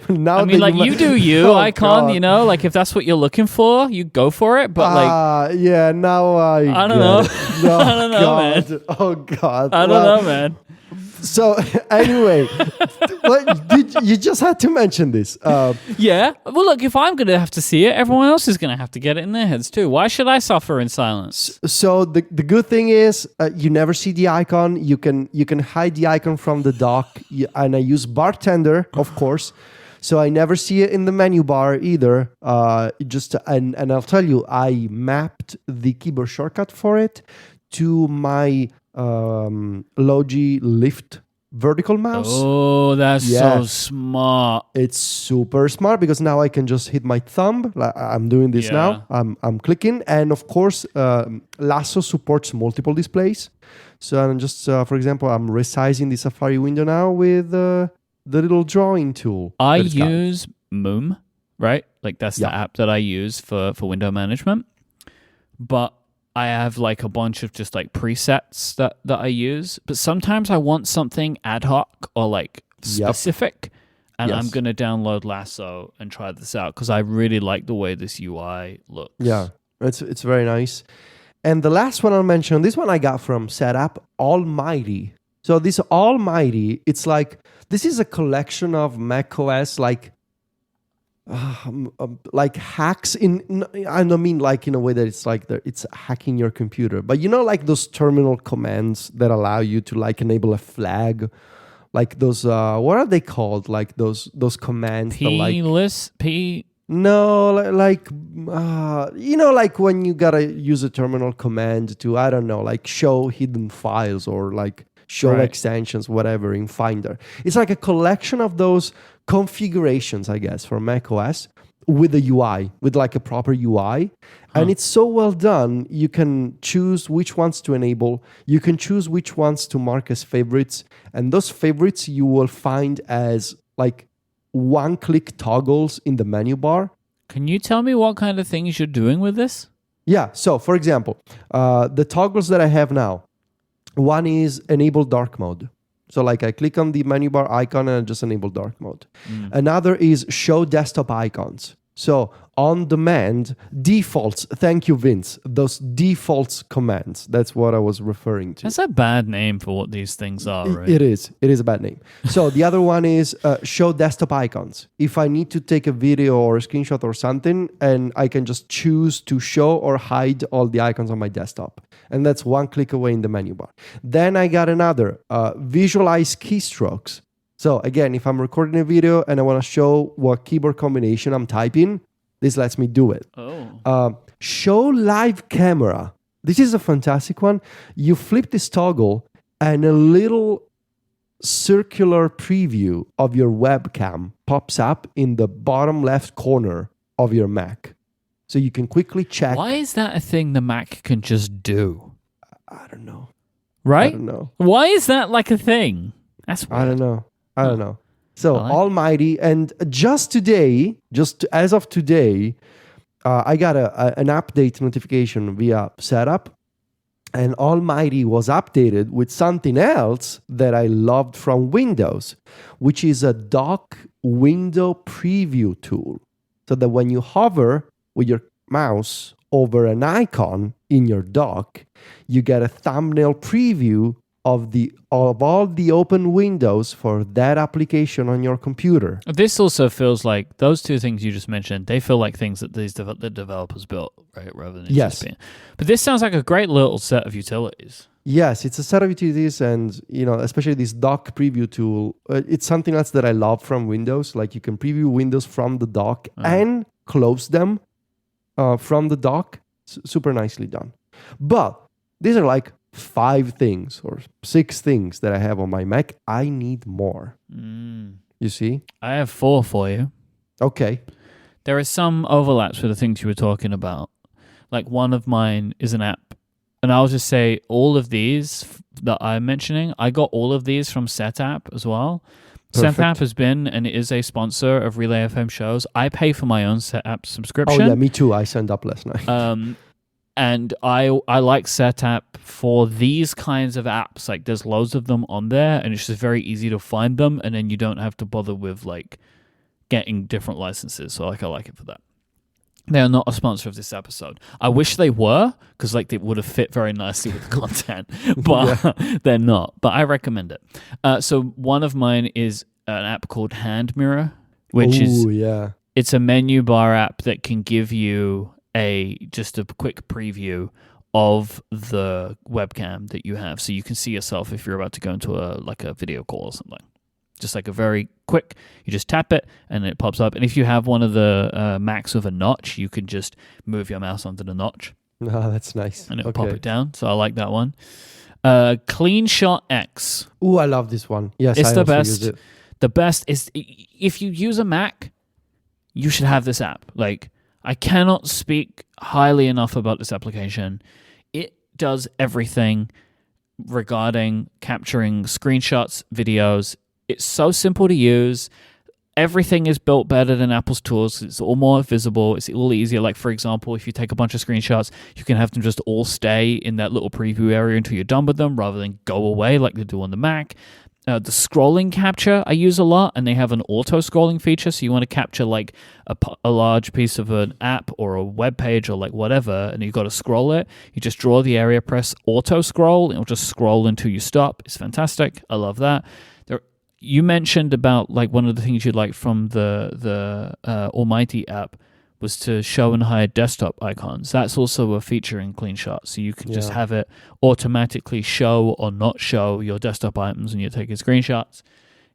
Now I mean, like you do you icon, God. Like if that's what you're looking for, you go for it. But yeah, now I don't know. No, I don't know, God. man. Oh God. I don't know, man. So anyway, you just had to mention this. Yeah. Well, look, if I'm going to have to see it, everyone else is going to have to get it in their heads too. Why should I suffer in silence? So the good thing is you never see the icon. You can hide the icon from the dock. And I use bartender, of course. So I never see it in the menu bar either. And I'll tell you, I mapped the keyboard shortcut for it to my Logi Lift vertical mouse. Oh, that's so smart. It's super smart because now I can just hit my thumb. I'm doing this now. I'm clicking, and of course, Lasso supports multiple displays. So I'm just, for example, I'm resizing the Safari window now with the little drawing tool. I use Moom, right? Like that's the app that I use for window management. But I have like a bunch of just like presets that I use. But sometimes I want something ad hoc or like specific. And I'm going to download Lasso and try this out because I really like the way this UI looks. Yeah, it's very nice. And the last one I'll mention, this one I got from Setup, Almighty. So this Almighty, it's like, this is a collection of macOS like hacks I don't mean like in a way that it's like it's hacking your computer, but you know, like those terminal commands that allow you to like enable a flag, like those what are they called? Like those commands. No, like you know, like when you gotta use a terminal command to, I don't know, like show hidden files or like show extensions, whatever, in Finder. It's like a collection of those configurations, I guess, for macOS with a UI, with like a proper UI. And it's so well done. You can choose which ones to enable. You can choose which ones to mark as favorites. And those favorites you will find as like one-click toggles in the menu bar. Can you tell me what kind of things you're doing with this? Yeah. So, for example, the toggles that I have now, one is enable dark mode. So like I click on the menu bar icon and I just enable dark mode. Another is show desktop icons. So on demand, defaults, thank you, Vince, those defaults commands. That's what I was referring to. That's a bad name for what these things are, right? It is a bad name. So the other one is show desktop icons. If I need to take a video or a screenshot or something, and I can just choose to show or hide all the icons on my desktop. And that's one click away in the menu bar. Then I got another, visualize keystrokes. So again, if I'm recording a video and I want to show what keyboard combination I'm typing, this lets me do it. Show live camera. This is a fantastic one. You flip this toggle and a little circular preview of your webcam pops up in the bottom left corner of your Mac. So you can quickly check. Why is that a thing the Mac can just do? I don't know. Right? I don't know. Why is that like a thing? That's weird. I don't know. So Almighty, and just today, as of today, I got an update notification via Setup, and Almighty was updated with something else that I loved from Windows, which is a dock window preview tool. So that when you hover with your mouse over an icon in your dock, you get a thumbnail preview of all the open windows for that application on your computer. This also feels like those two things you just mentioned, they feel like things that the developers built, right? Rather than just being. But this sounds like a great little set of utilities. Yes, it's a set of utilities, and especially this dock preview tool. It's something else that I love from Windows. Like you can preview windows from the dock and close them from the dock. Super nicely done. But these are like 5 things or 6 things that I have on my Mac. I need more. You see? I have 4 for you. Okay. There are some overlaps with the things you were talking about. Like one of mine is an app. And I'll just say all of these that I'm mentioning, I got all of these from Setapp as well. Perfect. Setapp has been and is a sponsor of Relay FM shows. I pay for my own Setapp subscription. Oh yeah, me too. I signed up last night. And I like Setapp for these kinds of apps. Like there's loads of them on there and it's just very easy to find them, and then you don't have to bother with like getting different licenses. So like I like it for that. They are not a sponsor of this episode. I wish they were, because like they would have fit very nicely with the content, but they're not. But I recommend it. So one of mine is an app called Hand Mirror, which it's a menu bar app that can give you just a quick preview of the webcam that you have, so you can see yourself if you're about to go into a video call or something. Just like a very quick, you just tap it and it pops up. And if you have one of the Macs with a notch, you can just move your mouse onto the notch. Oh, that's nice. And it'll pop it down. So I like that one. Clean Shot X. Ooh, I love this one. Yes, it's I the also best. use it. The best is, if you use a Mac, you should have this app. Like, I cannot speak highly enough about this application. It does everything regarding capturing screenshots, videos. It's so simple to use. Everything is built better than Apple's tools. It's all more visible. It's all easier. Like, for example, if you take a bunch of screenshots, you can have them just all stay in that little preview area until you're done with them rather than go away like they do on the Mac. The scrolling capture I use a lot, and they have an auto-scrolling feature, so you want to capture like a large piece of an app or a web page or like whatever, and you've got to scroll it. You just draw the area, press auto-scroll, and it'll just scroll until you stop. It's fantastic. I love that. You mentioned about like one of the things you liked from the Almighty app was to show and hide desktop icons. That's also a feature in CleanShot, so you can just have it automatically show or not show your desktop items when you're taking screenshots.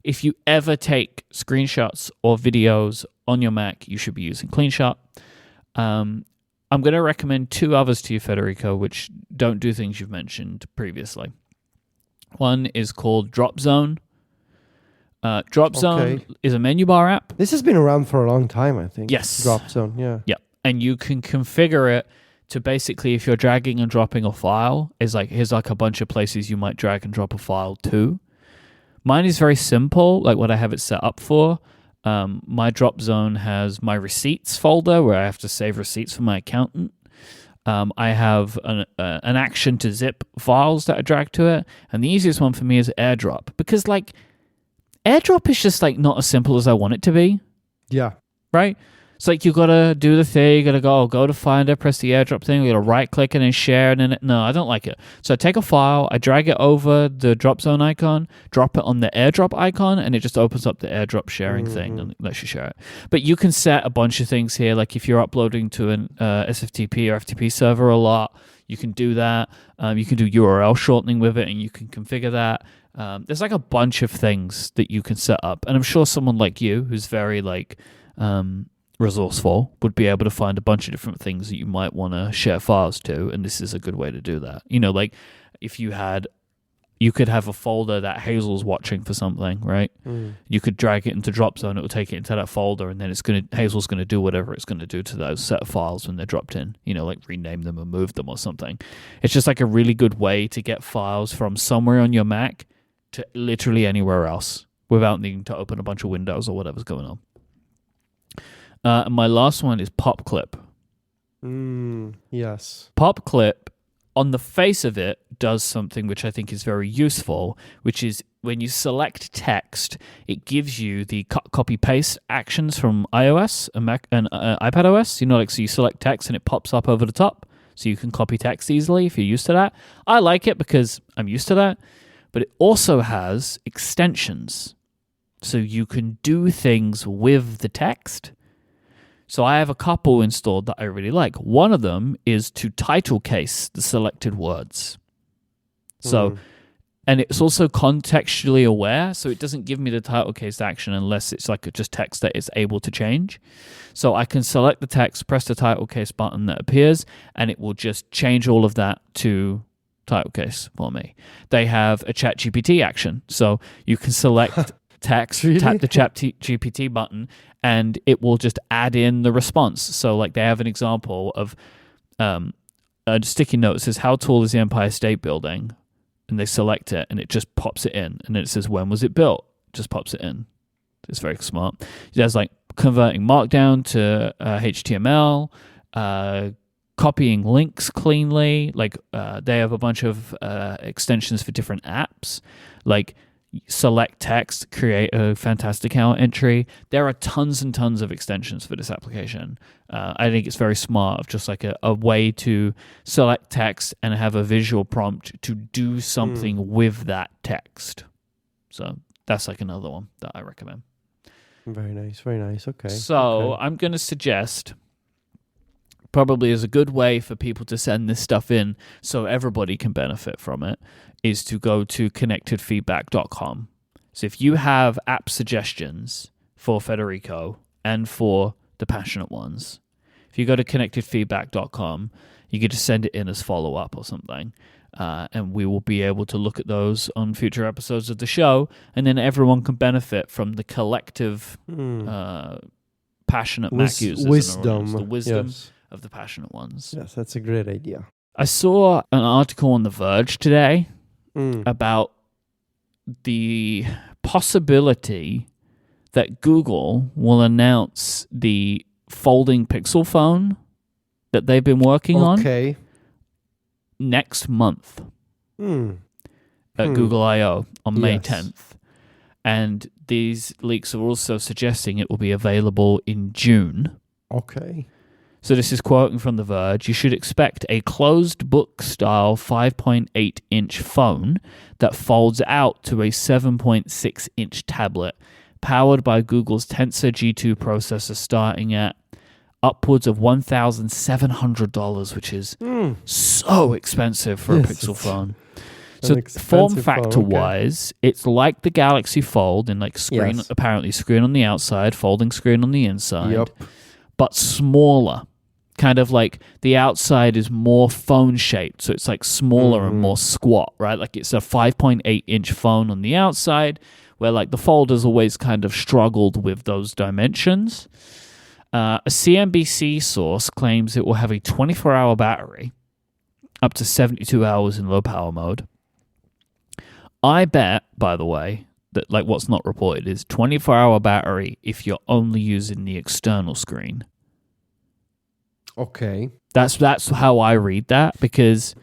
If you ever take screenshots or videos on your Mac, you should be using CleanShot. I'm going to recommend two others to you, Federico, which don't do things you've mentioned previously. One is called Drop Zone. Drop Zone is a menu bar app. This has been around for a long time, I think. Yes. Drop Zone, yeah. Yeah. And you can configure it to basically, if you're dragging and dropping a file, here's like a bunch of places you might drag and drop a file to. Mine is very simple, like what I have it set up for. My Drop Zone has my receipts folder where I have to save receipts for my accountant. I have an action to zip files that I drag to it. And the easiest one for me is AirDrop, because like, AirDrop is just like not as simple as I want it to be. Yeah. Right? It's like you gotta do the thing, you gotta go to Finder, press the AirDrop thing, you gotta right click and then share it in it. No, I don't like it. So I take a file, I drag it over the Drop Zone icon, drop it on the AirDrop icon, and it just opens up the AirDrop sharing thing and lets you share it. But you can set a bunch of things here, like if you're uploading to an SFTP or FTP server a lot, you can do that. You can do URL shortening with it, and you can configure that. There's like a bunch of things that you can set up, and I'm sure someone like you who's very like resourceful would be able to find a bunch of different things that you might want to share files to, and this is a good way to do that. You know, like if you could have a folder that Hazel's watching for something, right? You could drag it into Drop Zone, it will take it into that folder, and then Hazel's gonna do whatever it's gonna do to those set of files when they're dropped in, you know, like rename them or move them or something. It's just like a really good way to get files from somewhere on your Mac to literally anywhere else without needing to open a bunch of windows or whatever's going on. And my last one is PopClip. Yes. PopClip, on the face of it, does something which I think is very useful, which is when you select text, it gives you the copy-paste actions from iOS and Mac and iPadOS. You know, like so you select text and it pops up over the top, so you can copy text easily if you're used to that. I like it because I'm used to that. But it also has extensions, so you can do things with the text. So I have a couple installed that I really like. One of them is to title case the selected words. So, and it's also contextually aware, so it doesn't give me the title case action unless it's like just text that it's able to change. So I can select the text, press the title case button that appears, and it will just change all of that to title case for me. They have a ChatGPT action, so you can select text, tap the ChatGPT button, and it will just add in the response. So like they have an example of a sticky note that says, how tall is the Empire State Building? And they select it and it just pops it in, and then it says, when was it built? It just pops it in. It's very smart. It has like converting Markdown to HTML, copying links cleanly. Like they have a bunch of extensions for different apps. Like select text, create a fantastic account entry. There are tons and tons of extensions for this application. I think it's very smart of just like a way to select text and have a visual prompt to do something with that text. So that's like another one that I recommend. Very nice, very nice. Okay. So I'm going to suggest, probably as a good way for people to send this stuff in so everybody can benefit from it, is to go to connectedfeedback.com. So if you have app suggestions for Federico and for the passionate ones, if you go to connectedfeedback.com, you could just send it in as follow-up or something. And we will be able to look at those on future episodes of the show, and then everyone can benefit from the collective passionate Mac users. Wisdom. The wisdom Yes. of the passionate ones. Yes, that's a great idea. I saw an article on The Verge today about the possibility that Google will announce the folding Pixel phone that they've been working on next month at Google I.O. on May 10th. And these leaks are also suggesting it will be available in June. Okay. So this is quoting from The Verge. You should expect a closed book style 5.8-inch phone that folds out to a 7.6-inch tablet powered by Google's Tensor G2 processor starting at upwards of $1,700, which is so expensive for a Pixel phone. So form factor wise, it's like the Galaxy Fold in like screen, apparently screen on the outside, folding screen on the inside, but smaller. Kind of like the outside is more phone shaped, so it's like smaller and more squat, right? Like it's a 5.8-inch phone on the outside, where like the Fold has always kind of struggled with those dimensions. A CNBC source claims it will have a 24-hour battery, up to 72 hours in low power mode. I bet, by the way, that like what's not reported is 24-hour battery if you're only using the external screen. Okay. That's how I read that, because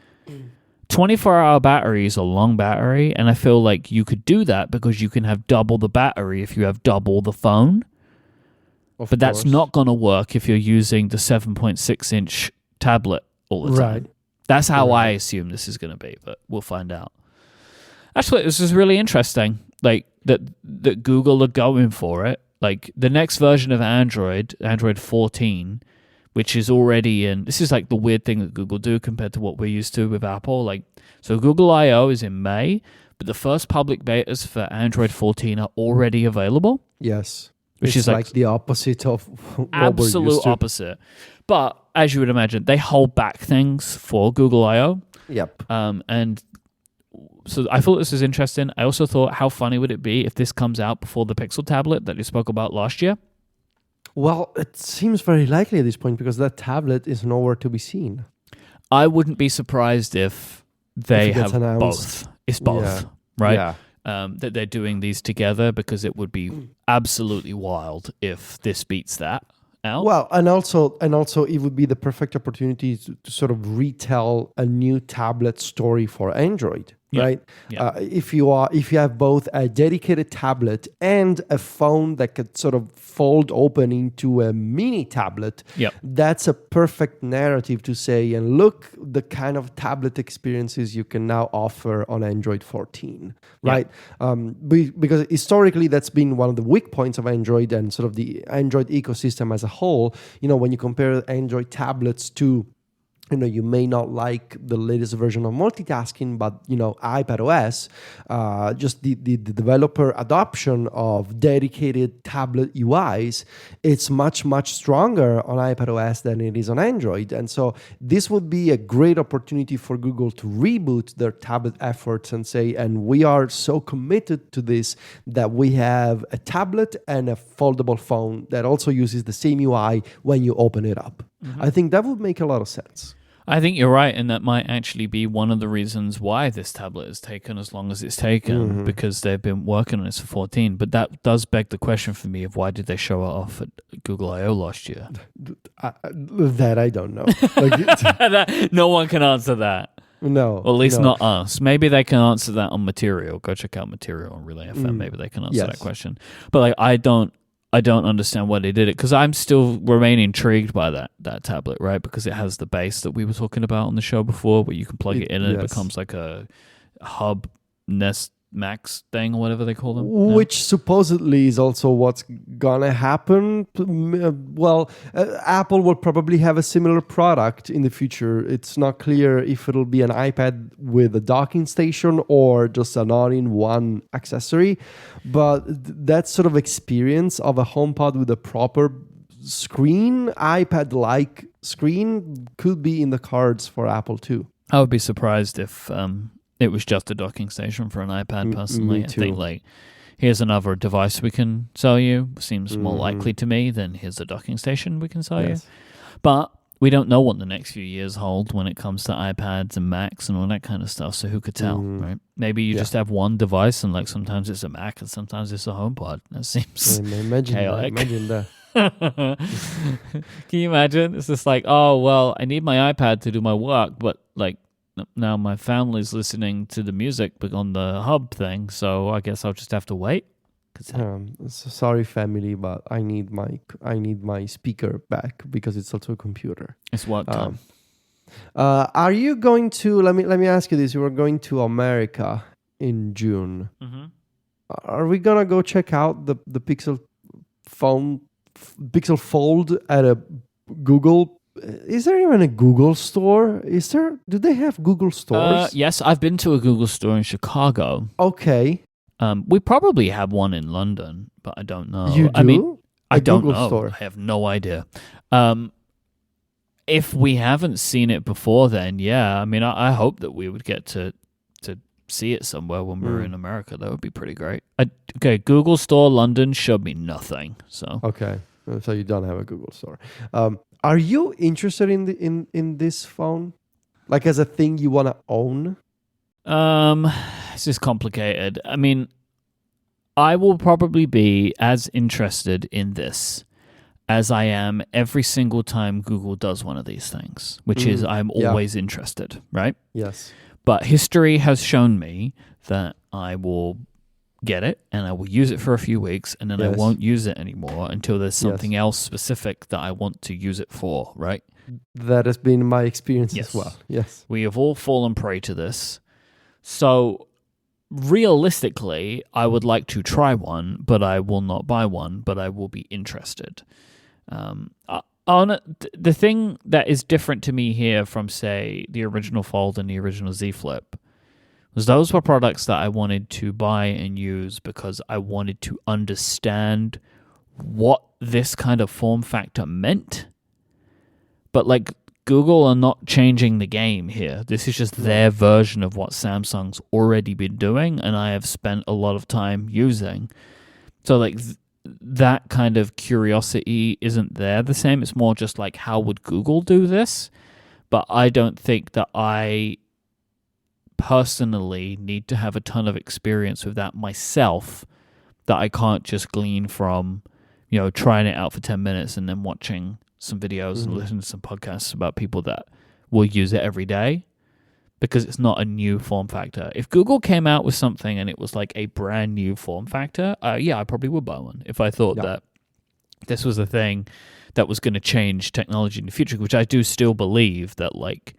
24-hour battery is a long battery, and I feel like you could do that because you can have double the battery if you have double the phone. But that's not going to work if you're using the 7.6-inch tablet all the time. Right. That's how I assume this is going to be, but we'll find out. Actually, this is really interesting, like that Google are going for it. Like the next version of Android 14, which is already in, this is like the weird thing that Google do compared to what we're used to with Apple. Like, so Google I.O. is in May, but the first public betas for Android 14 are already available. Yes. Which is is like the opposite of what absolute we're used to. opposite. But as you would imagine, they hold back things for Google I.O. Yep. And so I thought this was interesting. I also thought, how funny would it be if this comes out before the Pixel tablet that you spoke about last year? Well, it seems very likely at this point because that tablet is nowhere to be seen. I wouldn't be surprised if they have announced. both. It's both, right? Yeah. That they're doing these together, because it would be absolutely wild if this beats that out. Well, and also it would be the perfect opportunity to sort of retell a new tablet story for Android. Right? Yeah. If you have both a dedicated tablet and a phone that could sort of fold open into a mini tablet, that's a perfect narrative to say, and look the kind of tablet experiences you can now offer on Android 14, right? Because historically that's been one of the weak points of Android and sort of the Android ecosystem as a whole. You know, when you compare Android tablets to, you know, you may not like the latest version of multitasking, but, you know, iPadOS, just the developer adoption of dedicated tablet UIs, it's much, much stronger on iPadOS than it is on Android. And so this would be a great opportunity for Google to reboot their tablet efforts and say, and we are so committed to this that we have a tablet and a foldable phone that also uses the same UI when you open it up. Mm-hmm. I think that would make a lot of sense. I think you're right, and that might actually be one of the reasons why this tablet has taken as long as it's taken, because they've been working on this for 14. But that does beg the question for me of why did they show it off at Google I.O. last year? That I don't know. No one can answer that. No. Or at least not us. Maybe they can answer that on Material. Go check out Material on Relay FM. Maybe they can answer that question. But like, I don't understand why they did it, because I'm still remain intrigued by that tablet, right? Because it has the base that we were talking about on the show before, where you can plug it in and it becomes like a hub Nest Max thing or whatever they call them. Which supposedly is also what's gonna happen. Apple will probably have a similar product in the future. It's not clear if it'll be an iPad with a docking station or just an all-in-one accessory. But that sort of experience of a HomePod with a proper screen, iPad-like screen, could be in the cards for Apple too. I would be surprised if it was just a docking station for an iPad, personally. I think, like, here's another device we can sell you. Seems more likely to me than here's a docking station we can sell you. But we don't know what the next few years hold when it comes to iPads and Macs and all that kind of stuff, so who could tell, right? Maybe you just have one device and, like, sometimes it's a Mac and sometimes it's a HomePod. That seems chaotic. Imagine that. Can you imagine? It's just like, oh, well, I need my iPad to do my work, but, like, now my family's listening to the music on the hub thing, so I guess I'll just have to wait. Sorry, family, but I need my speaker back because it's also a computer. It's work time. Are you going to? Let me ask you this: you are going to America in June. Mm-hmm. Are we gonna go check out the Pixel Fold at a Google? Is there even a Google store? Do they have Google stores? Yes, I've been to a Google store in Chicago. Okay. We probably have one in London, but I don't know. You do? I mean, I don't Google know. Store. I have no idea. If we haven't seen it before, then yeah. I mean, I hope that we would get to see it somewhere when we're in America. That would be pretty great. Okay, Google Store London showed me nothing. So okay, so you don't have a Google Store. Are you interested in this phone, like as a thing you want to own? It's just complicated. I mean, I will probably be as interested in this as I am every single time Google does one of these things, which is I'm always interested, right? Yes. But history has shown me that I will get it and I will use it for a few weeks and then I won't use it anymore until there's something else specific that I want to use it for, right? That has been my experience as well. Yes. We have all fallen prey to this. So realistically, I would like to try one, but I will not buy one, but I will be interested. The thing that is different to me here from, say, the original Fold and the original Z Flip was those were products that I wanted to buy and use because I wanted to understand what this kind of form factor meant. But like Google are not changing the game here. This is just their version of what Samsung's already been doing and I have spent a lot of time using. So like that kind of curiosity isn't there the same. It's more just like, how would Google do this? But I don't think that I personally need to have a ton of experience with that myself, that I can't just glean from, trying it out for 10 minutes and then watching some videos and listening to some podcasts about people that will use it every day, because it's not a new form factor. If Google came out with something and it was like a brand new form factor, I probably would buy one if I thought that this was a thing that was going to change technology in the future, which I do still believe that, like,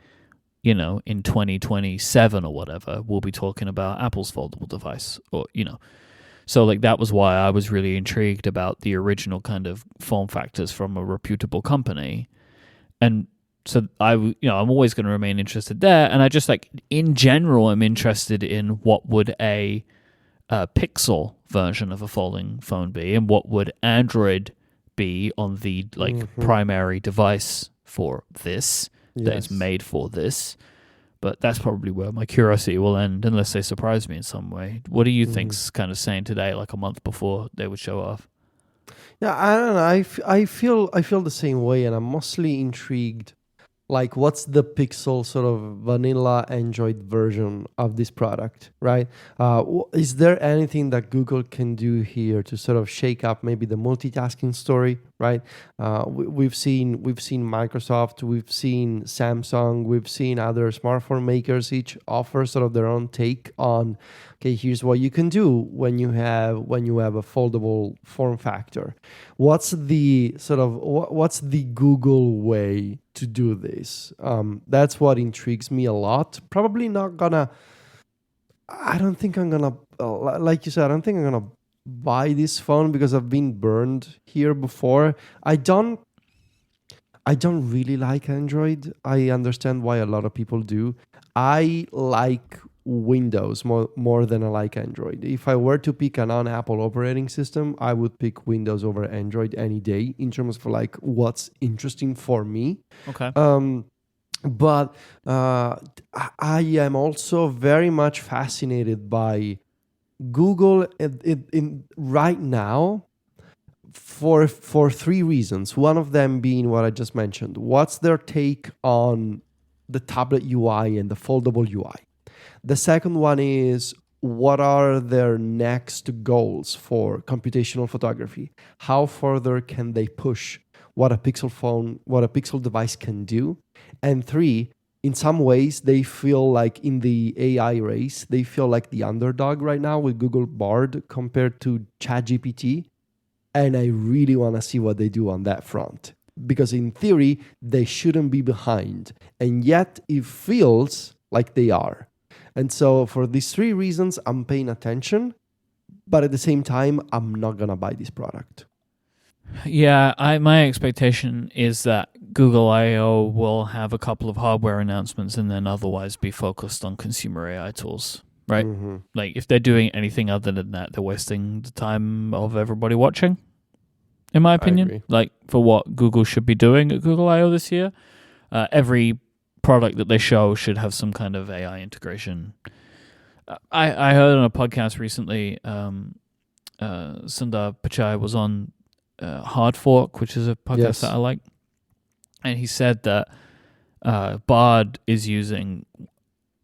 in 2027 or whatever, we'll be talking about Apple's foldable device, or, So, like, that was why I was really intrigued about the original kind of form factors from a reputable company. And so I'm always going to remain interested there. And I just, like, in general, am interested in what would a Pixel version of a folding phone be, and what would Android be on the, like, primary device for this. That is made for this. But that's probably where my curiosity will end, unless they surprise me in some way. What do you think's kind of saying today, like a month before they would show off? Yeah, I don't know. I feel the same way, and I'm mostly intrigued. Like, what's the Pixel sort of vanilla Android version of this product, right? Is there anything that Google can do here to sort of shake up maybe the multitasking story, right? We've seen Microsoft, we've seen Samsung, we've seen other smartphone makers each offer sort of their own take on, okay, here's what you can do when you have a foldable form factor. What's the Google way to do this? That's what intrigues me a lot. Probably not gonna. I don't think I'm gonna. Like you said, I don't think I'm gonna buy this phone because I've been burned here before. I don't really like Android. I understand why a lot of people do. I like Windows more than I like Android. If I were to pick a non-Apple operating system, I would pick Windows over Android any day in terms of like what's interesting for me. Okay. But I am also very much fascinated by Google in right now for three reasons. One of them being what I just mentioned. What's their take on the tablet UI and the foldable UI? The second one is, what are their next goals for computational photography? How further can they push what a Pixel device can do? And three, in some ways, they feel like in the AI race, they feel like the underdog right now with Google Bard compared to ChatGPT. And I really want to see what they do on that front. Because in theory, they shouldn't be behind. And yet, it feels like they are. And so for these three reasons, I'm paying attention, but at the same time, I'm not going to buy this product. Yeah, my expectation is that Google I/O will have a couple of hardware announcements and then otherwise be focused on consumer AI tools, right? Mm-hmm. Like, if they're doing anything other than that, they're wasting the time of everybody watching, in my opinion. Like, for what Google should be doing at Google I/O this year, every product that they show should have some kind of AI integration. I heard on a podcast recently, Sundar Pichai was on Hard Fork, which is a podcast that I like, and he said that Bard is using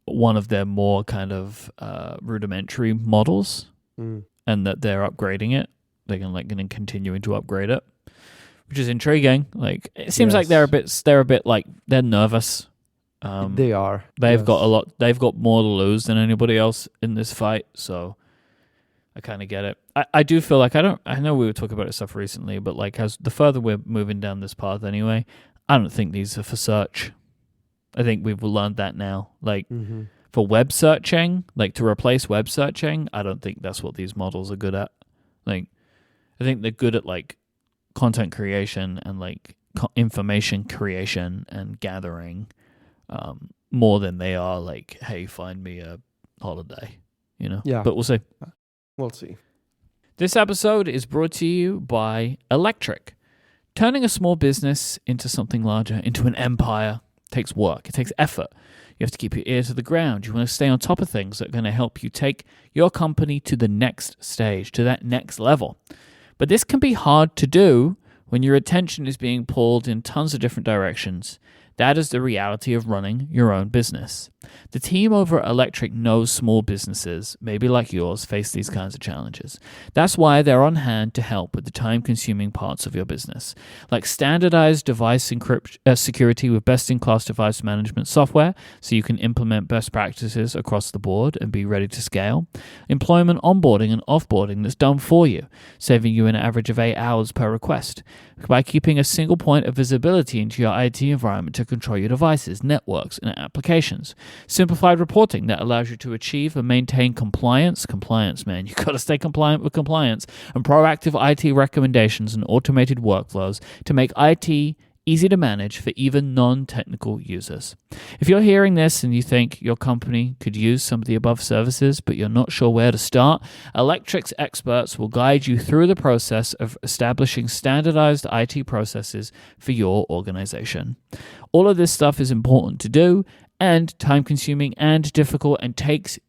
one of their more kind of rudimentary models, and that they're upgrading it. They're going to continuing to upgrade it, which is intriguing. Like, it seems like they're a bit like they're nervous. They are. They've got more to lose than anybody else in this fight, so I kind of get it. I do feel like I know we were talking about this stuff recently, but like, as the further we're moving down this path anyway, I don't think these are for search. I think we've learned that now. Like, for web searching, like to replace web searching, I don't think that's what these models are good at. Like, I think they're good at like content creation and like information creation and gathering, more than they are like, hey, find me a holiday, you know? Yeah. But we'll see. We'll see. This episode is brought to you by Electric. Turning a small business into something larger, into an empire, takes work. It takes effort. You have to keep your ear to the ground. You want to stay on top of things that are going to help you take your company to the next stage, to that next level. But this can be hard to do when your attention is being pulled in tons of different directions. That is the reality of running your own business. The team over at Electric knows small businesses, maybe like yours, face these kinds of challenges. That's why they're on hand to help with the time-consuming parts of your business, like standardized device security with best-in-class device management software, so you can implement best practices across the board and be ready to scale, employment onboarding and offboarding that's done for you, saving you an average of 8 hours per request, by keeping a single point of visibility into your IT environment to control your devices, networks, and applications. Simplified reporting that allows you to achieve and maintain compliance. Compliance, man. You've got to stay compliant with compliance. And proactive IT recommendations and automated workflows to make IT easy to manage for even non-technical users. If you're hearing this and you think your company could use some of the above services, but you're not sure where to start, Electric's experts will guide you through the process of establishing standardized IT processes for your organization. All of this stuff is important to do and time-consuming and difficult and takes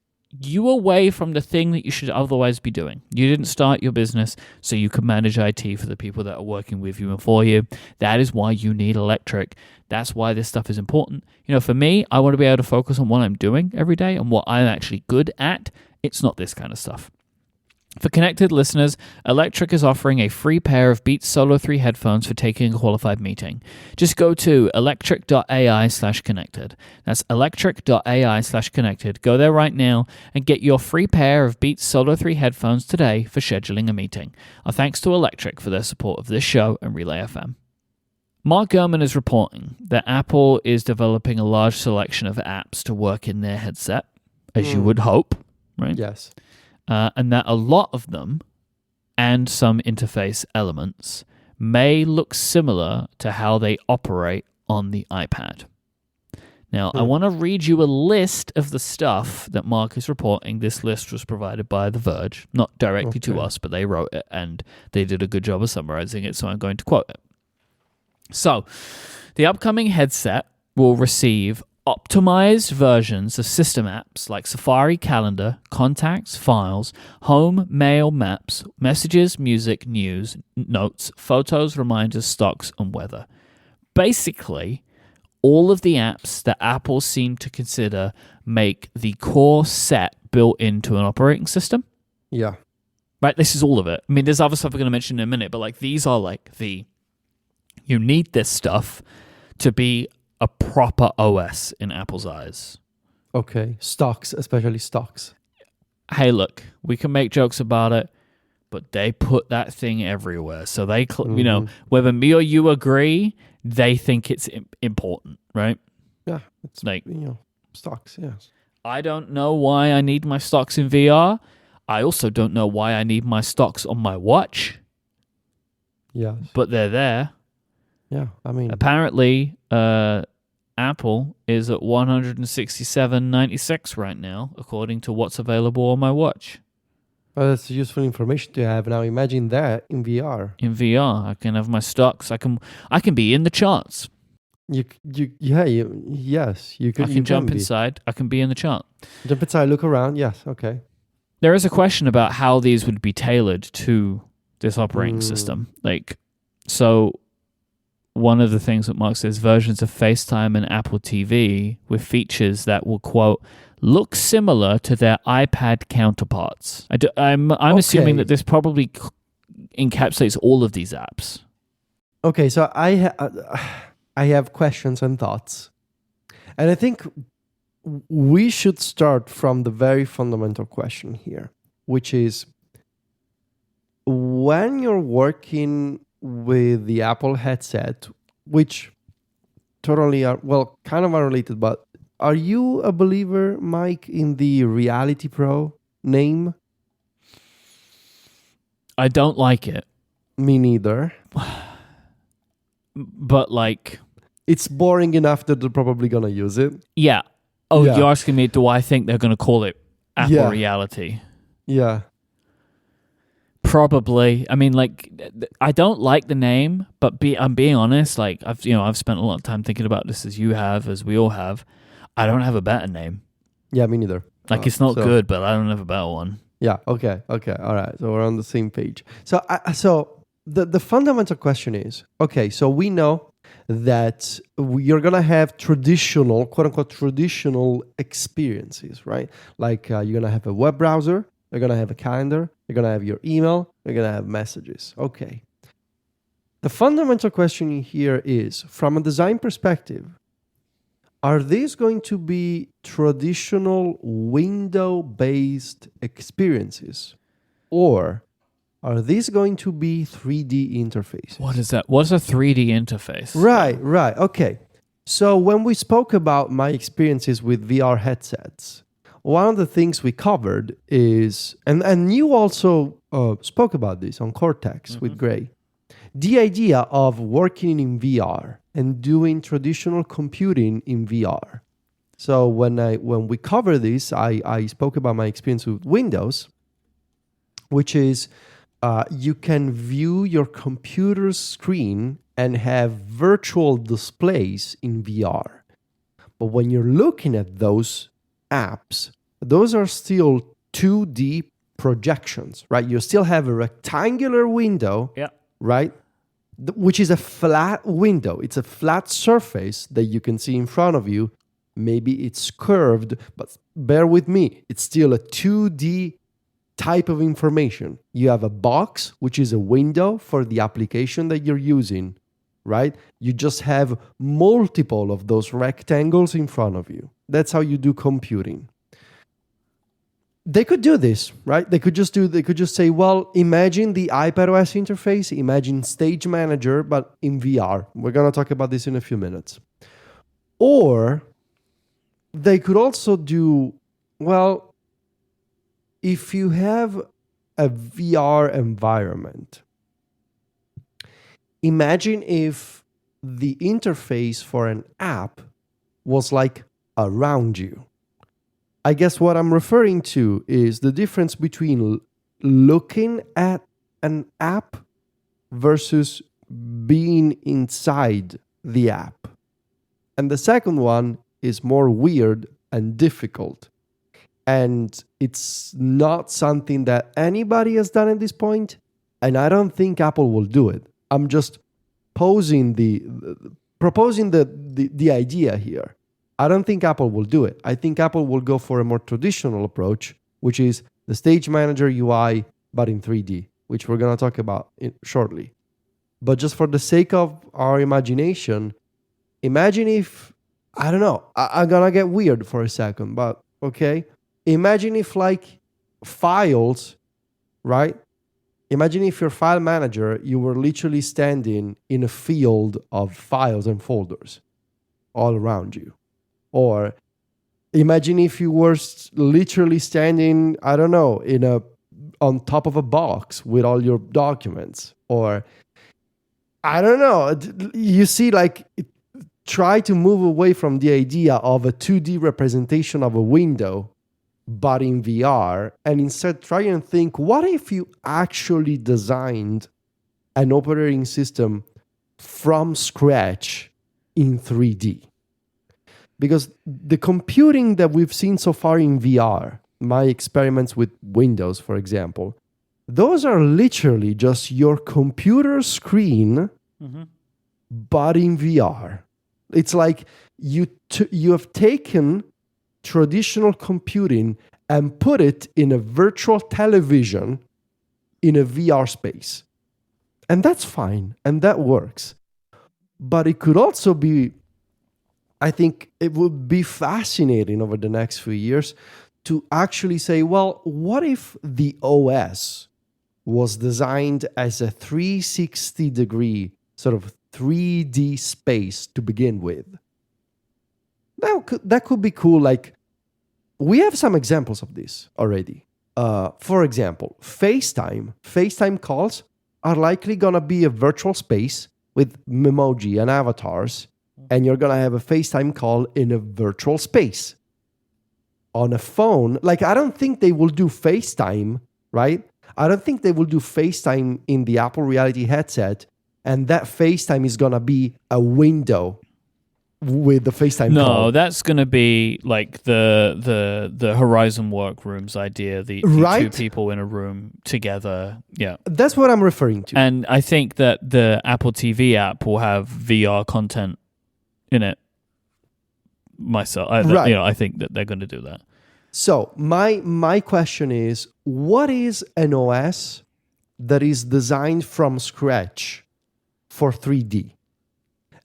you away from the thing that you should otherwise be doing. You didn't start your business so you could manage IT for the people that are working with you and for you. That is why you need electric. That's why this stuff is important. For me, I want to be able to focus on what I'm doing every day and what I'm actually good at. It's not this kind of stuff. For Connected listeners, Electric is offering a free pair of Beats Solo 3 headphones for taking a qualified meeting. Just go to electric.ai/connected. That's electric.ai/connected. Go there right now and get your free pair of Beats Solo 3 headphones today for scheduling a meeting. Our thanks to Electric for their support of this show and Relay FM. Mark Gurman is reporting that Apple is developing a large selection of apps to work in their headset, as you would hope, right? Yes. And that a lot of them and some interface elements may look similar to how they operate on the iPad. Now, I want to read you a list of the stuff that Mark is reporting. This list was provided by The Verge, not directly to us, but they wrote it and they did a good job of summarizing it, so I'm going to quote it. So, the upcoming headset will receive optimized versions of system apps like Safari, Calendar, Contacts, Files, Home, Mail, Maps, Messages, Music, News, Notes, Photos, Reminders, Stocks, and Weather. Basically, all of the apps that Apple seem to consider make the core set built into an operating system. Yeah. Right, this is all of it. I mean, there's other stuff we're going to mention in a minute, but these are you need this stuff to be a proper OS in Apple's eyes. Okay. Stocks, especially stocks. Hey, look, we can make jokes about it, but they put that thing everywhere. So they, whether me or you agree, they think it's important, right? Yeah. It's stocks, yes. I don't know why I need my stocks in VR. I also don't know why I need my stocks on my watch. Yes. But they're there. Yeah, I mean, apparently, Apple is at 167.96 right now, according to what's available on my watch. Well, that's useful information to have. Now, imagine that in VR. In VR, I can have my stocks. I can be in the charts. Yes, you can. I can jump inside. I can be in the chart. Jump inside, look around. Yes, okay. There is a question about how these would be tailored to this operating system. So. One of the things that Mark says, versions of FaceTime and Apple TV with features that will, quote, look similar to their iPad counterparts. I'm assuming that this probably encapsulates all of these apps. Okay, so I have questions and thoughts. And I think we should start from the very fundamental question here, which is when you're working with the Apple headset, which totally are, kind of unrelated, but are you a believer, Myke, in the Reality Pro name? I don't like it. Me neither. But it's boring enough that they're probably going to use it. Yeah. Oh, yeah. You're asking me, do I think they're going to call it Apple Reality? Yeah. Probably. I mean, I don't like the name, but I'm being honest. I've spent a lot of time thinking about this, as you have, as we all have. I don't have a better name. Yeah, me neither. It's not good, but I don't have a better one. Yeah. Okay. All right. So we're on the same page. So, the fundamental question is, okay, so we know that you're gonna have traditional, quote unquote, traditional experiences, right? You're gonna have a web browser. You're going to have a calendar. You're going to have your email. You're going to have messages. Okay. The fundamental question here is, from a design perspective, are these going to be traditional window-based experiences? Or are these going to be 3D interfaces? What is that? What's a 3D interface? Right. Okay. So when we spoke about my experiences with VR headsets, one of the things we covered is, and you also spoke about this on Cortex with Gray, the idea of working in VR and doing traditional computing in VR. So when we cover this, I spoke about my experience with Windows, which is you can view your computer's screen and have virtual displays in VR. But when you're looking at those apps, those are still 2D projections, right? You still have a rectangular window, Yeah. right? Which is a flat window. It's a flat surface that you can see in front of you. Maybe it's curved, but bear with me. It's still a 2D type of information. You have a box, which is a window for the application that you're using, right? You just have multiple of those rectangles in front of you. That's how you do computing. They could do this, right? They could just say, well, imagine the iPadOS interface, imagine Stage Manager, but in VR. We're going to talk about this in a few minutes. Or they could also do, well, if you have a VR environment, imagine if the interface for an app was like around you. I guess what I'm referring to is the difference between looking at an app versus being inside the app. And the second one is more weird and difficult. And it's not something that anybody has done at this point. And I don't think Apple will do it. I'm just proposing the idea here. I don't think Apple will do it. I think Apple will go for a more traditional approach, which is the Stage Manager UI, but in 3D, which we're going to talk about shortly. But just for the sake of our imagination, imagine if, I don't know, I'm going to get weird for a second, but okay. Imagine if like files, right? Imagine if your file manager, you were literally standing in a field of files and folders all around you. Or imagine if you were literally standing, I don't know, on top of a box with all your documents. Or, I don't know, you see, like, try to move away from the idea of a 2D representation of a window, but in VR, and instead try and think, what if you actually designed an operating system from scratch in 3D? Because the computing that we've seen so far in VR, my experiments with Windows, for example, those are literally just your computer screen, but in VR. It's like you have taken traditional computing and put it in a virtual television in a VR space. And that's fine, and that works. But it could also be, I think it would be fascinating over the next few years to actually say, well, what if the OS was designed as a 360-degree sort of 3D space to begin with? That could be cool. Like, we have some examples of this already. For example, FaceTime calls are likely going to be a virtual space with memoji and avatars, and you're going to have a FaceTime call in a virtual space. On a phone, like, I don't think they will do FaceTime, right? I don't think they will do FaceTime in the Apple Reality headset, and that FaceTime is going to be a window with the FaceTime call. No, that's going to be like the Horizon Workrooms idea, the two people in a room together. Yeah. That's what I'm referring to. And I think that the Apple TV app will have VR content in it. I think that they're going to do that. So my question is, what is an OS that is designed from scratch for 3D?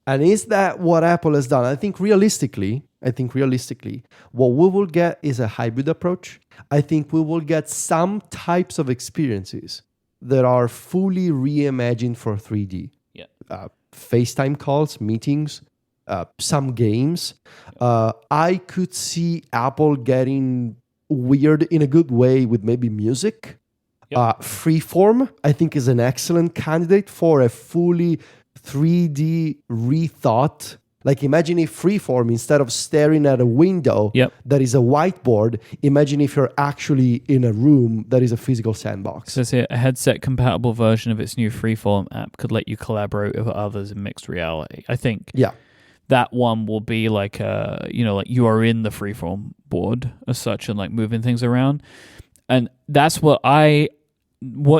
And is that what Apple has done? I think realistically, what we will get is a hybrid approach. I think we will get some types of experiences that are fully reimagined for 3D. Yeah. FaceTime calls, meetings, some games. I could see Apple getting weird in a good way with maybe music. Yep. Freeform, I think, is an excellent candidate for a fully 3D rethought. Like, imagine if Freeform, instead of staring at a window that is a whiteboard, imagine if you're actually in a room that is a physical sandbox. So here, a headset-compatible version of its new Freeform app could let you collaborate with others in mixed reality. I think that one will be like like you are in the freeform board as such and like moving things around. And that's what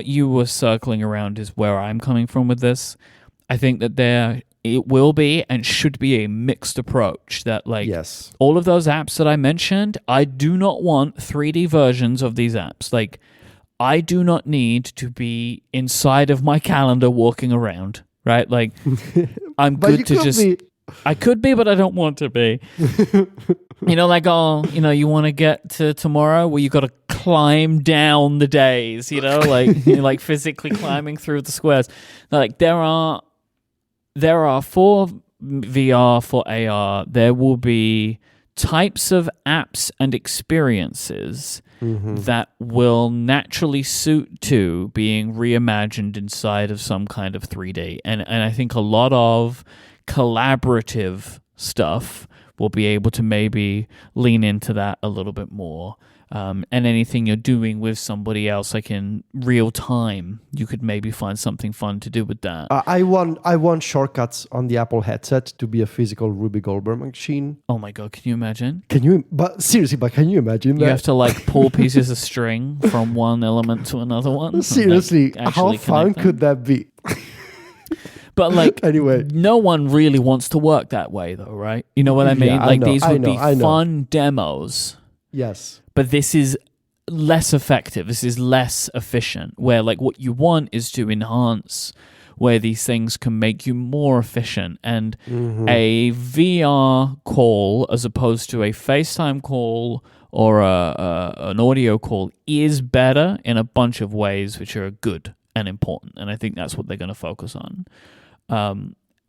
you were circling around is where I'm coming from with this. I think that it will be and should be a mixed approach that like Yes. all of those apps that I mentioned, I do not want 3D versions of these apps. Like I do not need to be inside of my calendar walking around, right? Like I'm good to just I could be, but I don't want to be. Like, you want to get to tomorrow? Well, you got to climb down the days, like like physically climbing through the squares. Like there are for VR, for AR, there will be types of apps and experiences that will naturally suit to being reimagined inside of some kind of 3D. And I think a lot of collaborative stuff will be able to maybe lean into that a little bit more. And anything you're doing with somebody else, like in real time, you could maybe find something fun to do with that. I want shortcuts on the Apple headset to be a physical Ruby Goldberg machine. Oh my God, can you imagine? Can you imagine that? You have to like pull pieces of string from one element to another one. Seriously, like, how fun could that be? But like, anyway, no one really wants to work that way though, right? You know what I mean? Yeah, like these would be fun demos. Yes. But this is less effective. This is less efficient. Where like what you want is to enhance where these things can make you more efficient. And a VR call as opposed to a FaceTime call or an audio call is better in a bunch of ways which are good and important. And I think that's what they're going to focus on.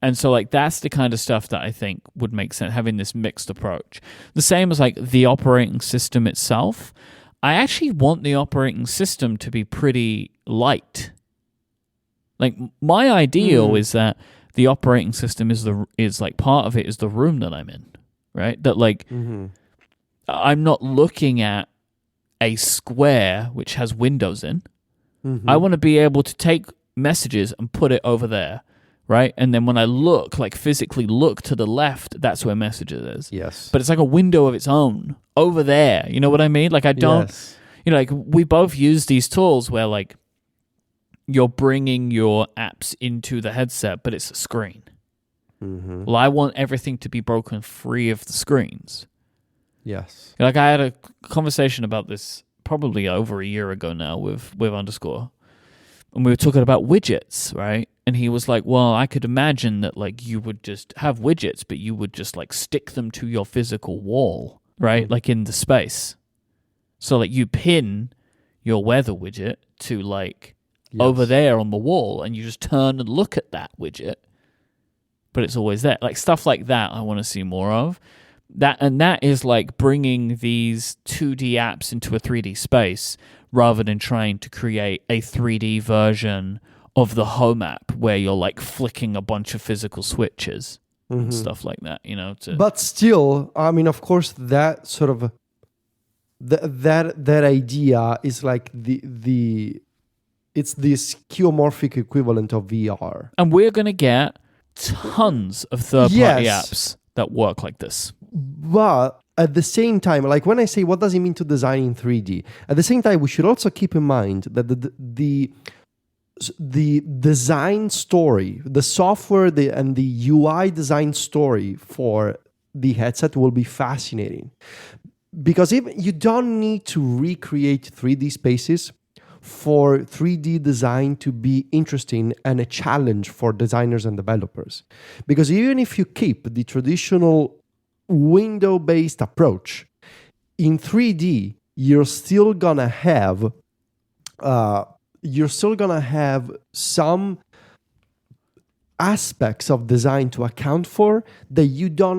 And so like that's the kind of stuff that I think would make sense, having this mixed approach. The same as like the operating system itself. I actually want the operating system to be pretty light. Like my ideal is that the operating system is like part of it is the room that I'm in, right? That like I'm not looking at a square which has windows in. I want to be able to take messages and put it over there. Right? And then when I look, like physically look to the left, that's where messages is. Yes. But it's like a window of its own over there. You know what I mean? Like I don't, like we both use these tools where like you're bringing your apps into the headset, but it's a screen. Well, I want everything to be broken free of the screens. Yes. Like I had a conversation about this probably over a year ago now with Underscore. And we were talking about widgets, right? And he was like, well, I could imagine that like you would just have widgets, but you would just like stick them to your physical wall, right? Like in the space. So like you pin your weather widget to like over there on the wall and you just turn and look at that widget, but it's always there. Like stuff like that I want to see more of. That is like bringing these 2D apps into a 3D space rather than trying to create a 3D version of the home app where you're like flicking a bunch of physical switches and stuff like that, But still, I mean, of course, that sort of that idea is like it's the skeuomorphic equivalent of VR. And we're going to get tons of third-party apps that work like this. But at the same time, like when I say what does it mean to design in 3D, at the same time, we should also keep in mind that the design story, the software and the UI design story for the headset will be fascinating. Because even you don't need to recreate 3D spaces for 3D design to be interesting and a challenge for designers and developers. Because even if you keep the traditional window-based approach, in 3D, you're still gonna have some aspects of design to account for that you do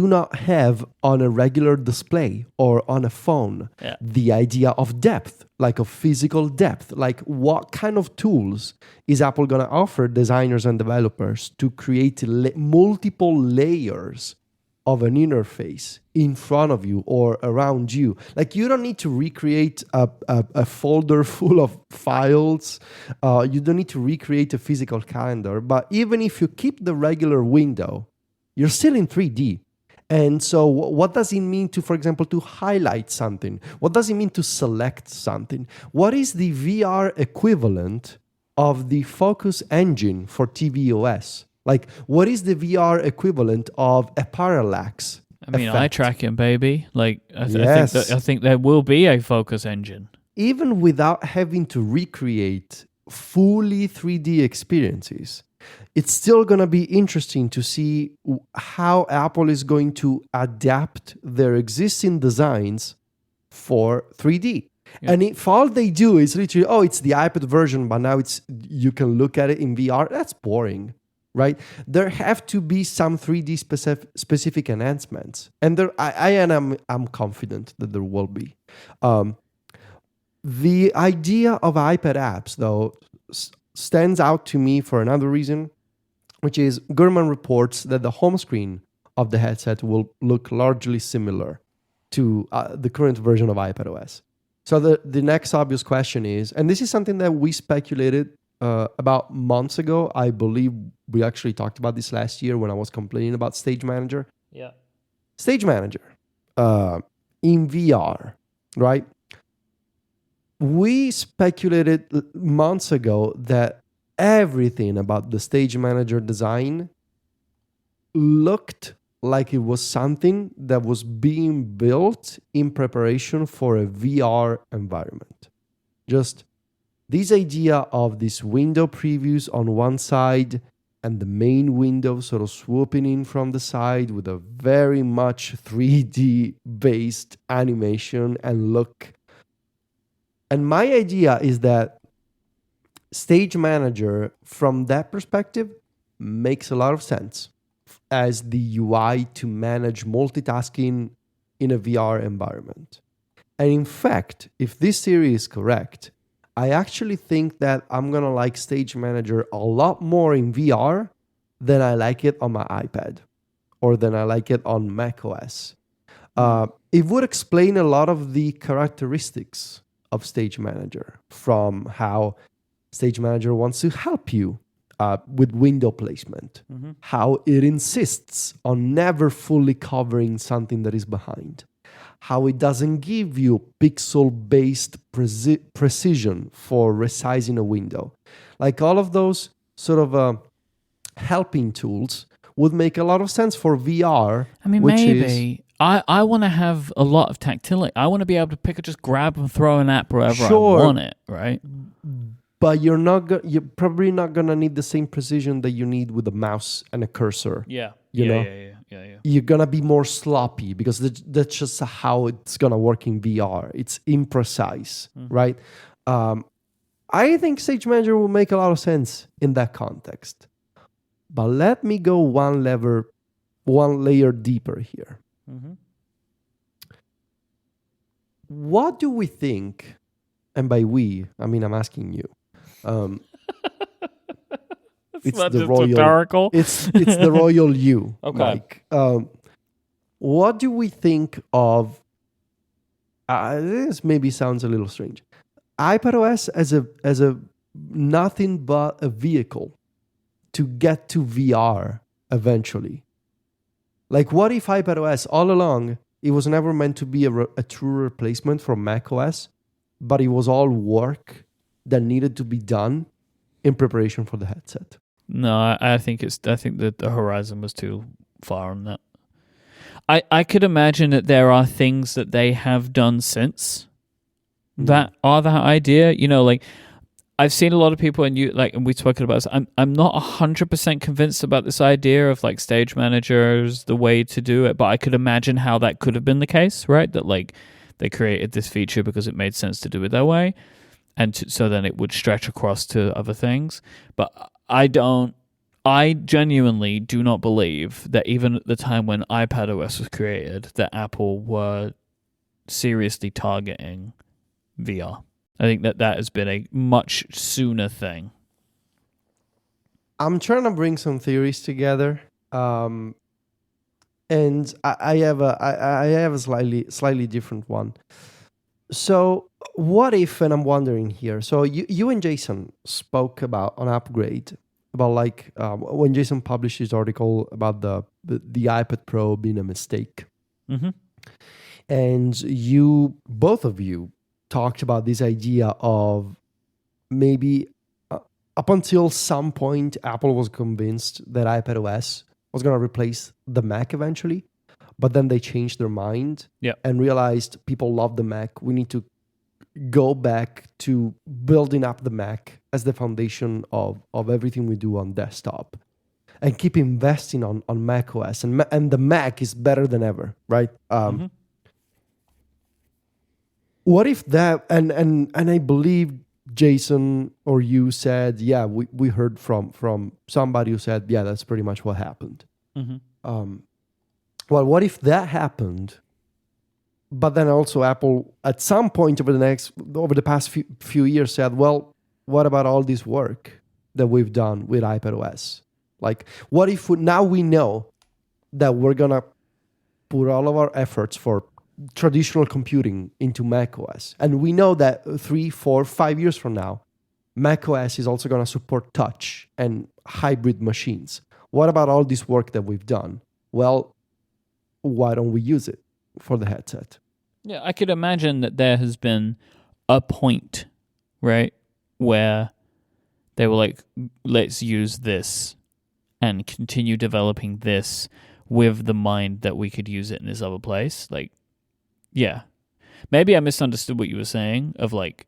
not have on a regular display or on a phone. Yeah. The idea of depth, like of physical depth, like what kind of tools is Apple going to offer designers and developers to create multiple layers of an interface in front of you or around you. Like you don't need to recreate a folder full of files. You don't need to recreate a physical calendar. But even if you keep the regular window, You're still in 3D. And so what does it mean to, for example, to highlight something? What does it mean to select something? What is the VR equivalent of the focus engine for tvOS? Like, what is the VR equivalent of a parallax effect? Eye tracking, baby. Like, Yes. I think there will be a focus engine. Even without having to recreate fully 3D experiences, it's still going to be interesting to see how Apple is going to adapt their existing designs for 3D. Yeah. And if all they do is literally, it's the iPad version, but now you can look at it in VR, that's boring, right? There have to be some 3D specific enhancements. And I'm confident that there will be. The idea of iPad apps, though, stands out to me for another reason, which is Gurman reports that the home screen of the headset will look largely similar to the current version of iPadOS. So the next obvious question is, and this is something that we speculated about months ago. I believe we actually talked about this last year when I was complaining about Stage Manager. Yeah. Stage Manager in VR, right? We speculated months ago that everything about the Stage Manager design looked like it was something that was being built in preparation for a VR environment. Just this idea of these window previews on one side and the main window sort of swooping in from the side with a very much 3D based animation and look. And my idea is that Stage Manager, from that perspective, makes a lot of sense as the UI to manage multitasking in a VR environment. And in fact, if this theory is correct, I actually think that I'm going to like Stage Manager a lot more in VR than I like it on my iPad or than I like it on macOS. It would explain a lot of the characteristics of Stage Manager, from how Stage Manager wants to help you with window placement, how it insists on never fully covering something that is behind, how it doesn't give you pixel-based precision for resizing a window. Like all of those sort of helping tools would make a lot of sense for VR. I want to have a lot of tactility. I want to be able to just grab and throw an app wherever I want it, right? But you're probably not gonna need the same precision that you need with a mouse and a cursor. Yeah. Yeah. You're gonna be more sloppy because that's just how it's gonna work in VR. It's imprecise, right? I think Stage Manager will make a lot of sense in that context. But let me go one layer deeper here. What do we think? And by we, I mean I'm asking you. It's the royal. Rhetorical. It's the royal you. Okay. Myke. What do we think of? This maybe sounds a little strange. iPadOS as a nothing but a vehicle to get to VR eventually. Like, what if iPadOS all along it was never meant to be a true replacement for macOS, but it was all work that needed to be done in preparation for the headset? No, I think that the horizon was too far on that. I could imagine that there are things that they have done since that are that idea. You know, like I've seen a lot of people, and we've spoken about this. I'm not 100% convinced about this idea of like Stage Manager is the way to do it, but I could imagine how that could have been the case, right? That like they created this feature because it made sense to do it that way, and so then it would stretch across to other things. But I genuinely do not believe that even at the time when iPadOS was created, that Apple were seriously targeting VR. I think that has been a much sooner thing. I'm trying to bring some theories together, and I have a slightly different one. So what if, and I'm wondering here, so you and Jason spoke about on Upgrade about like when Jason published his article about the iPad Pro being a mistake. Mm-hmm. And both of you talked about this idea of maybe up until some point, Apple was convinced that iPadOS was going to replace the Mac eventually, but then they changed their mind and realized people love the Mac. We need to go back to building up the Mac as the foundation of everything we do on desktop, and keep investing on macOS. And the Mac is better than ever, right? What if that, and I believe Jason or you said, we heard from somebody who said, that's pretty much what happened. Mm-hmm. Well, what if that happened, but then also Apple at some point over the past few years said, well, what about all this work that we've done with iPadOS? Like, what if now we know that we're going to put all of our efforts for traditional computing into macOS, and we know that 3, 4, 5 years from now, macOS is also going to support touch and hybrid machines. What about all this work that we've done? Well, why don't we use it for the headset? Yeah, I could imagine that there has been a point, right, where they were like, let's use this and continue developing this with the mind that we could use it in this other place. Like, yeah. Maybe I misunderstood what you were saying of like,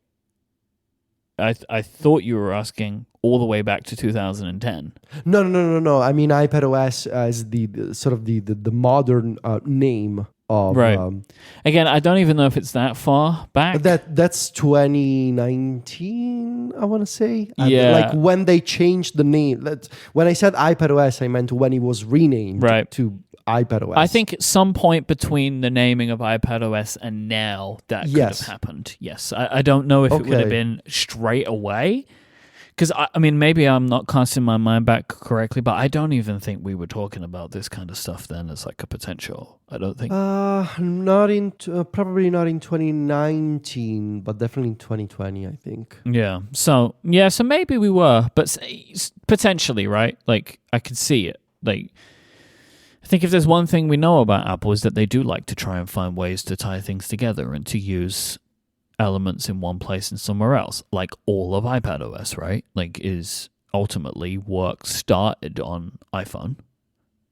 I thought you were asking all the way back to 2010. No. I mean, iPadOS as the sort of the modern name of... Right. Again, I don't even know if it's that far back. That's 2019, I want to say. Yeah. Like when they changed the name. When I said iPadOS, I meant when it was renamed to iPadOS. I think at some point between the naming of iPadOS and now that could have happened. Yes. I don't know if it would have been straight away. Because, I mean, maybe I'm not casting my mind back correctly, but I don't even think we were talking about this kind of stuff then as like a potential. I don't think. Probably not in 2019, but definitely in 2020, I think. Yeah. So maybe we were, but potentially, right? Like, I could see it. Like, I think if there's one thing we know about Apple is that they do like to try and find ways to tie things together and to use elements in one place and somewhere else, like all of iPadOS, right? Like, is ultimately work started on iPhone,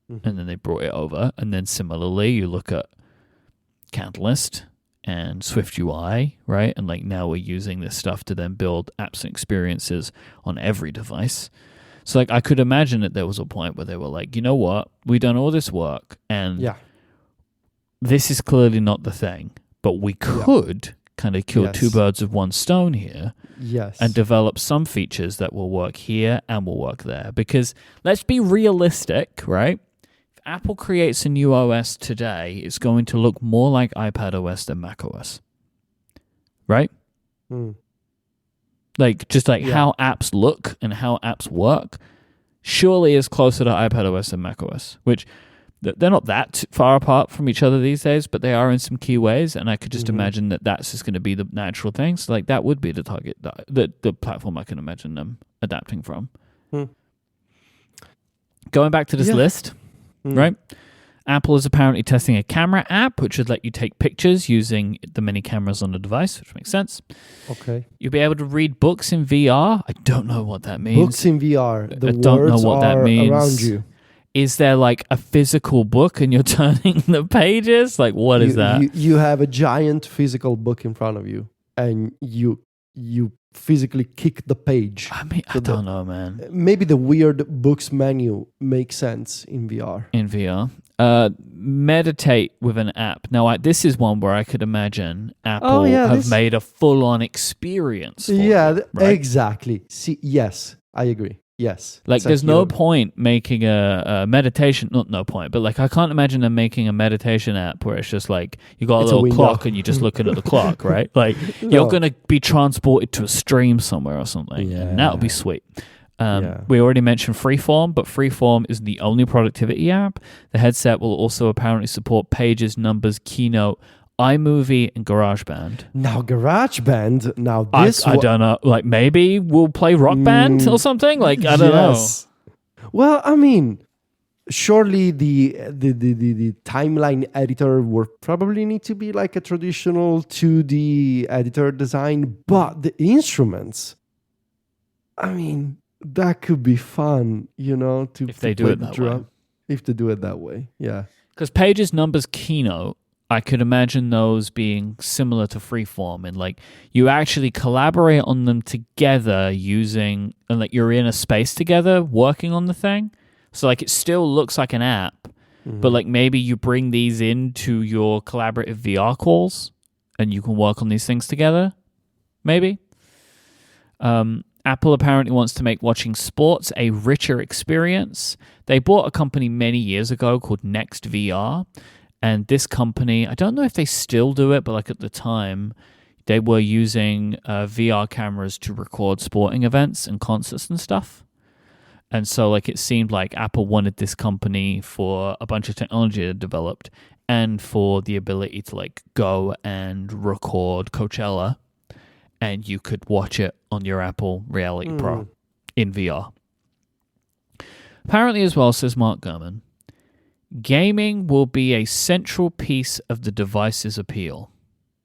and then they brought it over, and then similarly, you look at Catalyst and SwiftUI, right? And like now we're using this stuff to then build apps and experiences on every device. So like I could imagine that there was a point where they were like, you know what, we've done all this work, and this is clearly not the thing, but we could kind of kill two birds with one stone here and develop some features that will work here and will work there. Because let's be realistic, right? If Apple creates a new OS today, it's going to look more like iPadOS than macOS, right? Like just like how apps look and how apps work surely is closer to iPadOS than macOS, which they're not that far apart from each other these days, but they are in some key ways, and I could just imagine that that's just going to be the natural thing. So, like, that would be the target, the platform I can imagine them adapting from. Going back to this list, right? Apple is apparently testing a camera app, which would let you take pictures using the many cameras on the device, which makes sense. Okay. You'll be able to read books in VR. I don't know what that means. Books in VR. I don't know what that means. Around you. Is there like a physical book and you're turning the pages? Like, what is that? You have a giant physical book in front of you, and you physically kick the page. I mean, I don't know, man. Maybe the weird books menu makes sense in VR. In VR. Meditate with an app. Now, this is one where I could imagine Apple have made a full-on experience for it, right? Exactly. See, yes, I agree. Yes. Like, there's no point making a meditation, not no point, but like, I can't imagine them making a meditation app where it's just like, you got a little clock and you're just looking at the clock, right? Like, you're going to be transported to a stream somewhere or something, and that would be sweet. We already mentioned Freeform, but Freeform isn't the only productivity app. The headset will also apparently support Pages, Numbers, Keynote, iMovie and GarageBand. Now GarageBand. Now this. I don't know. Like maybe we'll play Rock Band or something. Like I don't know. Well, I mean, surely the timeline editor would probably need to be like a traditional 2D editor design, but the instruments, I mean, that could be fun, if they do it that way. If they do it that way, yeah. Because Pages, Numbers, Keynote, I could imagine those being similar to Freeform, and like you actually collaborate on them together using, and like you're in a space together working on the thing. So like it still looks like an app, but like maybe you bring these into your collaborative VR calls, and you can work on these things together. Maybe. Apple apparently wants to make watching sports a richer experience. They bought a company many years ago called Next VR. And this company, I don't know if they still do it, but like at the time, they were using VR cameras to record sporting events and concerts and stuff. And so like it seemed like Apple wanted this company for a bunch of technology it developed and for the ability to like go and record Coachella, and you could watch it on your Apple Reality Pro in VR. Apparently as well, says Mark Gurman, gaming will be a central piece of the device's appeal.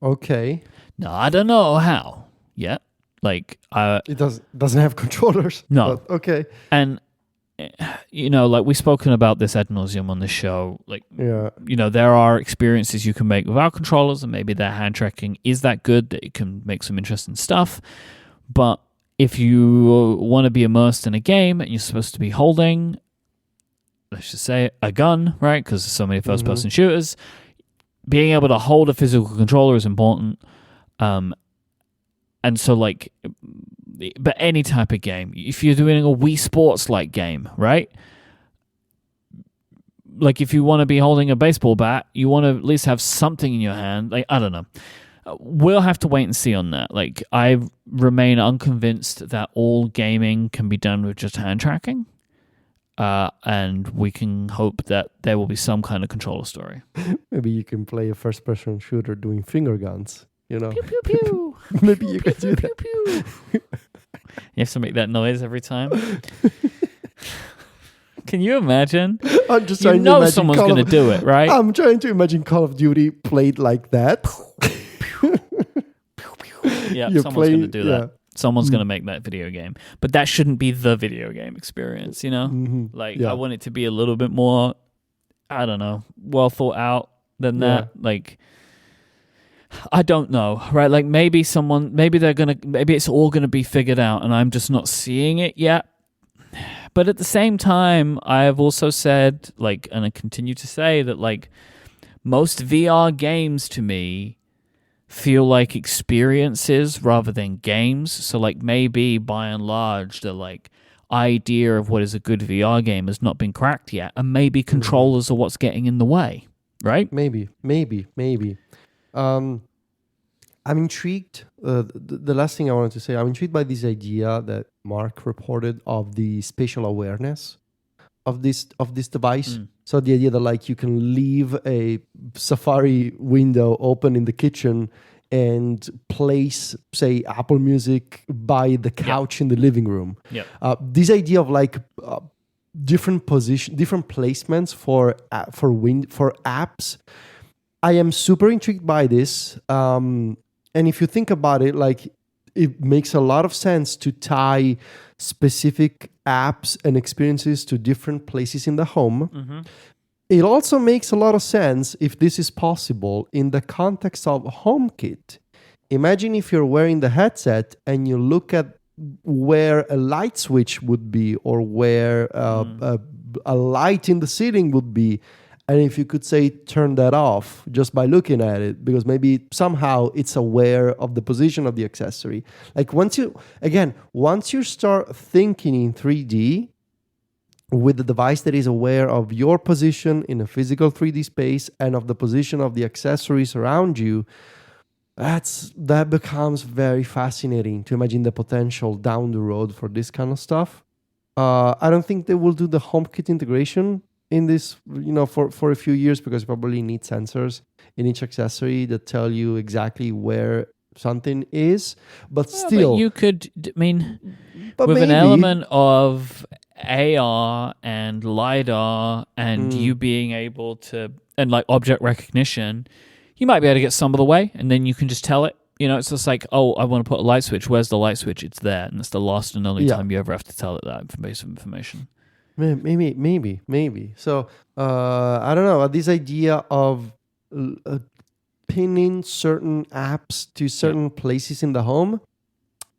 Okay. Now, I don't know how yet. Like, it doesn't have controllers. No. But okay. And, like we've spoken about this ad nauseum on the show. Like, there are experiences you can make without controllers, and maybe that hand tracking is that good that it can make some interesting stuff. But if you want to be immersed in a game and you're supposed to be holding, let's just say a gun, right? Because there's so many first-person shooters. Being able to hold a physical controller is important. And so, like, but any type of game, if you're doing a Wii Sports-like game, right? Like, if you want to be holding a baseball bat, you want to at least have something in your hand. Like, I don't know. We'll have to wait and see on that. Like, I remain unconvinced that all gaming can be done with just hand tracking. And we can hope that there will be some kind of controller story. Maybe you can play a first-person shooter doing finger guns, Pew, pew, pew. Maybe you can do that. Pew, pew. You have to make that noise every time. Can you imagine? I'm just trying to imagine someone's going to do it, right? I'm trying to imagine Call of Duty played like that. Yeah, someone's going to do that. Someone's going to make that video game. But that shouldn't be the video game experience, Like, I want it to be a little bit more, I don't know, well thought out than that. Like, I don't know, right? Like, maybe it's all going to be figured out and I'm just not seeing it yet. But at the same time, I have also said, like, and I continue to say that, like, most VR games to me feel like experiences rather than games. So like maybe by and large the like idea of what is a good VR game has not been cracked yet, and maybe controllers are what's getting in the way, right? Maybe. I'm intrigued. The last thing I wanted to say, I'm intrigued by this idea that Mark reported of the spatial awareness of this device. So the idea that like you can leave a Safari window open in the kitchen and place, say, Apple Music by the couch in the living room. This idea of like different placements for apps. I am super intrigued by this. And if you think about it, like it makes a lot of sense to tie specific apps and experiences to different places in the home. It also makes a lot of sense if this is possible in the context of HomeKit. Imagine if you're wearing the headset and you look at where a light switch would be or where a light in the ceiling would be. And if you could say, turn that off just by looking at it, because maybe somehow it's aware of the position of the accessory. Like once you start thinking in 3D with the device that is aware of your position in a physical 3D space and of the position of the accessories around you, that becomes very fascinating to imagine the potential down the road for this kind of stuff. I don't think they will do the HomeKit integration in this, for a few years because you probably need sensors. in each accessory that tell you exactly where something is, but Well, still, but you could, but with an maybe, element of AR and LiDAR and Mm. you being able to, and like object recognition, you might be able to get some of the way and then you can just tell it. It's just like, oh, I want to put a light switch. Where's the light switch? It's there. And it's the last and only Yeah. time you ever have to tell it that piece of information. Maybe. So I don't know. This idea of pinning certain apps to certain places in the home,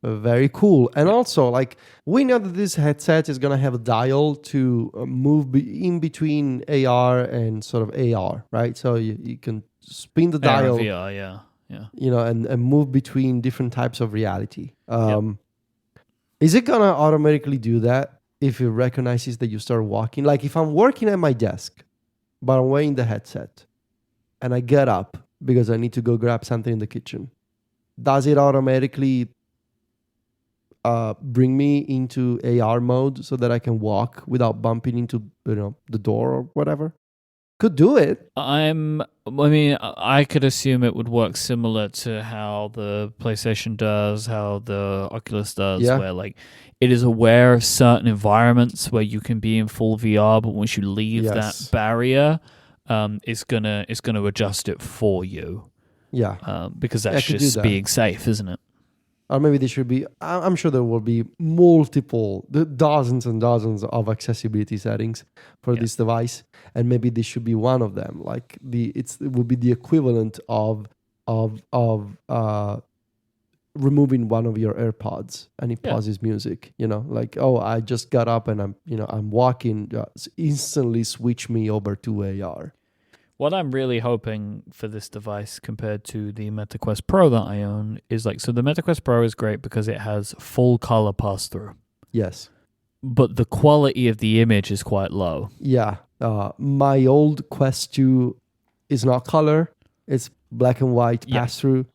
very cool. And also, like, we know that this headset is gonna have a dial to move in between AR and sort of AR, right? So you can spin the AR dial, and VR, yeah. and move between different types of reality. Is it gonna automatically do that if it recognizes that you start walking? Like if I'm working at my desk, but I'm wearing the headset, and I get up because I need to go grab something in the kitchen, does it automatically bring me into AR mode so that I can walk without bumping into the door or whatever? Could do it. I could assume it would work similar to how the PlayStation does, how the Oculus does, where like it is aware of certain environments where you can be in full VR, but once you leave that barrier, it's gonna adjust it for you. Yeah, because that's just being safe, isn't it? Or maybe there should be, I'm sure there will be multiple, dozens and dozens of accessibility settings for this device. And maybe this should be one of them. Like it would be the equivalent of removing one of your AirPods and it pauses music, like, oh, I just got up and I'm walking, instantly switch me over to AR. What I'm really hoping for this device compared to the MetaQuest Pro that I own is so the MetaQuest Pro is great because it has full color pass-through. Yes. But the quality of the image is quite low. Yeah. My old Quest 2 is not color. It's black and white pass-through.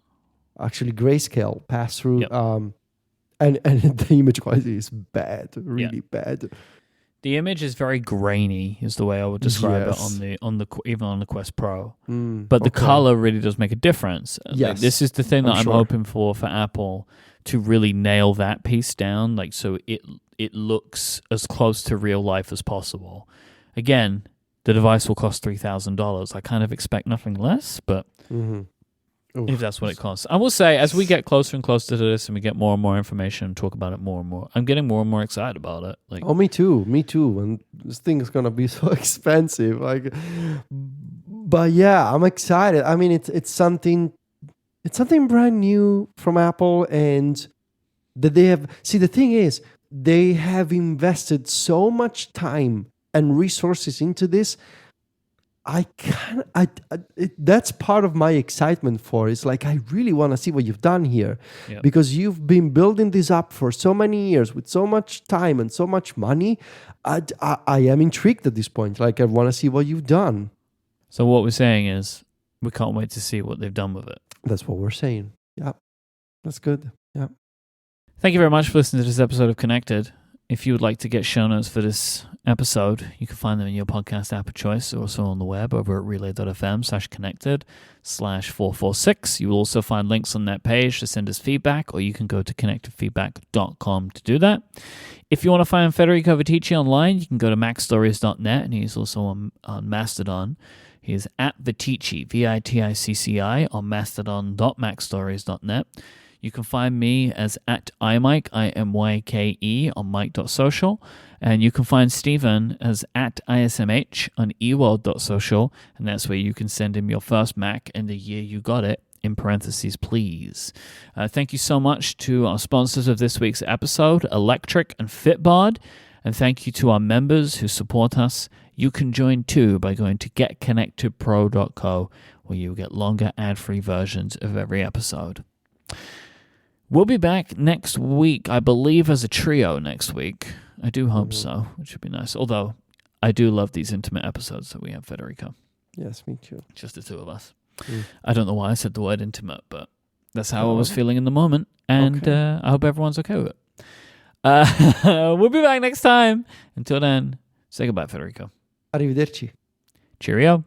Actually, grayscale pass-through. And the image quality is bad, really bad. The image is very grainy, is the way I would describe it even on the Quest Pro. But the color really does make a difference. Yes, this is the thing that I'm hoping for Apple to really nail that piece down, so it looks as close to real life as possible. Again, the device will cost $3,000. I kind of expect nothing less, but if that's what it costs. I will say, as we get closer and closer to this and we get more and more information and talk about it more and more, I'm getting more and more excited about it. Me too. And this thing is going to be so expensive. But yeah, I'm excited. I mean, it's something brand new from Apple, and that they have. See, the thing is, they have invested so much time and resources into this. That's part of my excitement for it. It's like, I really want to see what you've done here, because you've been building this up for so many years with so much time and so much money. I am intrigued at this point. Like, I want to see what you've done. So what we're saying is we can't wait to see what they've done with it. That's what we're saying. Yeah, that's good. Yeah. Thank you very much for listening to this episode of Connected. If you would like to get show notes for this episode, you can find them in your podcast app of choice, or also on the web over at relay.fm/connected/446. You will also find links on that page to send us feedback, or you can go to connectedfeedback.com to do that. If you want to find Federico Viticci online, you can go to macstories.net, and he's also on Mastodon. He is at Viticci, Viticci, on mastodon.macstories.net. You can find me as at iMyke, IMYKE, on Myke.social. And you can find Stephen as at ISMH on eworld.social. And that's where you can send him your first Mac and the year you got it, in parentheses, please. Thank you so much to our sponsors of this week's episode, Electric and Fitbod. And thank you to our members who support us. You can join too by going to getconnectedpro.co, where you get longer ad-free versions of every episode. We'll be back next week, I believe, as a trio next week. I do hope so, which would be nice. Although, I do love these intimate episodes that we have, Federico. Yes, me too. Just the two of us. I don't know why I said the word intimate, but that's how I was feeling in the moment. And I hope everyone's okay with it. We'll be back next time. Until then, say goodbye, Federico. Arrivederci. Cheerio.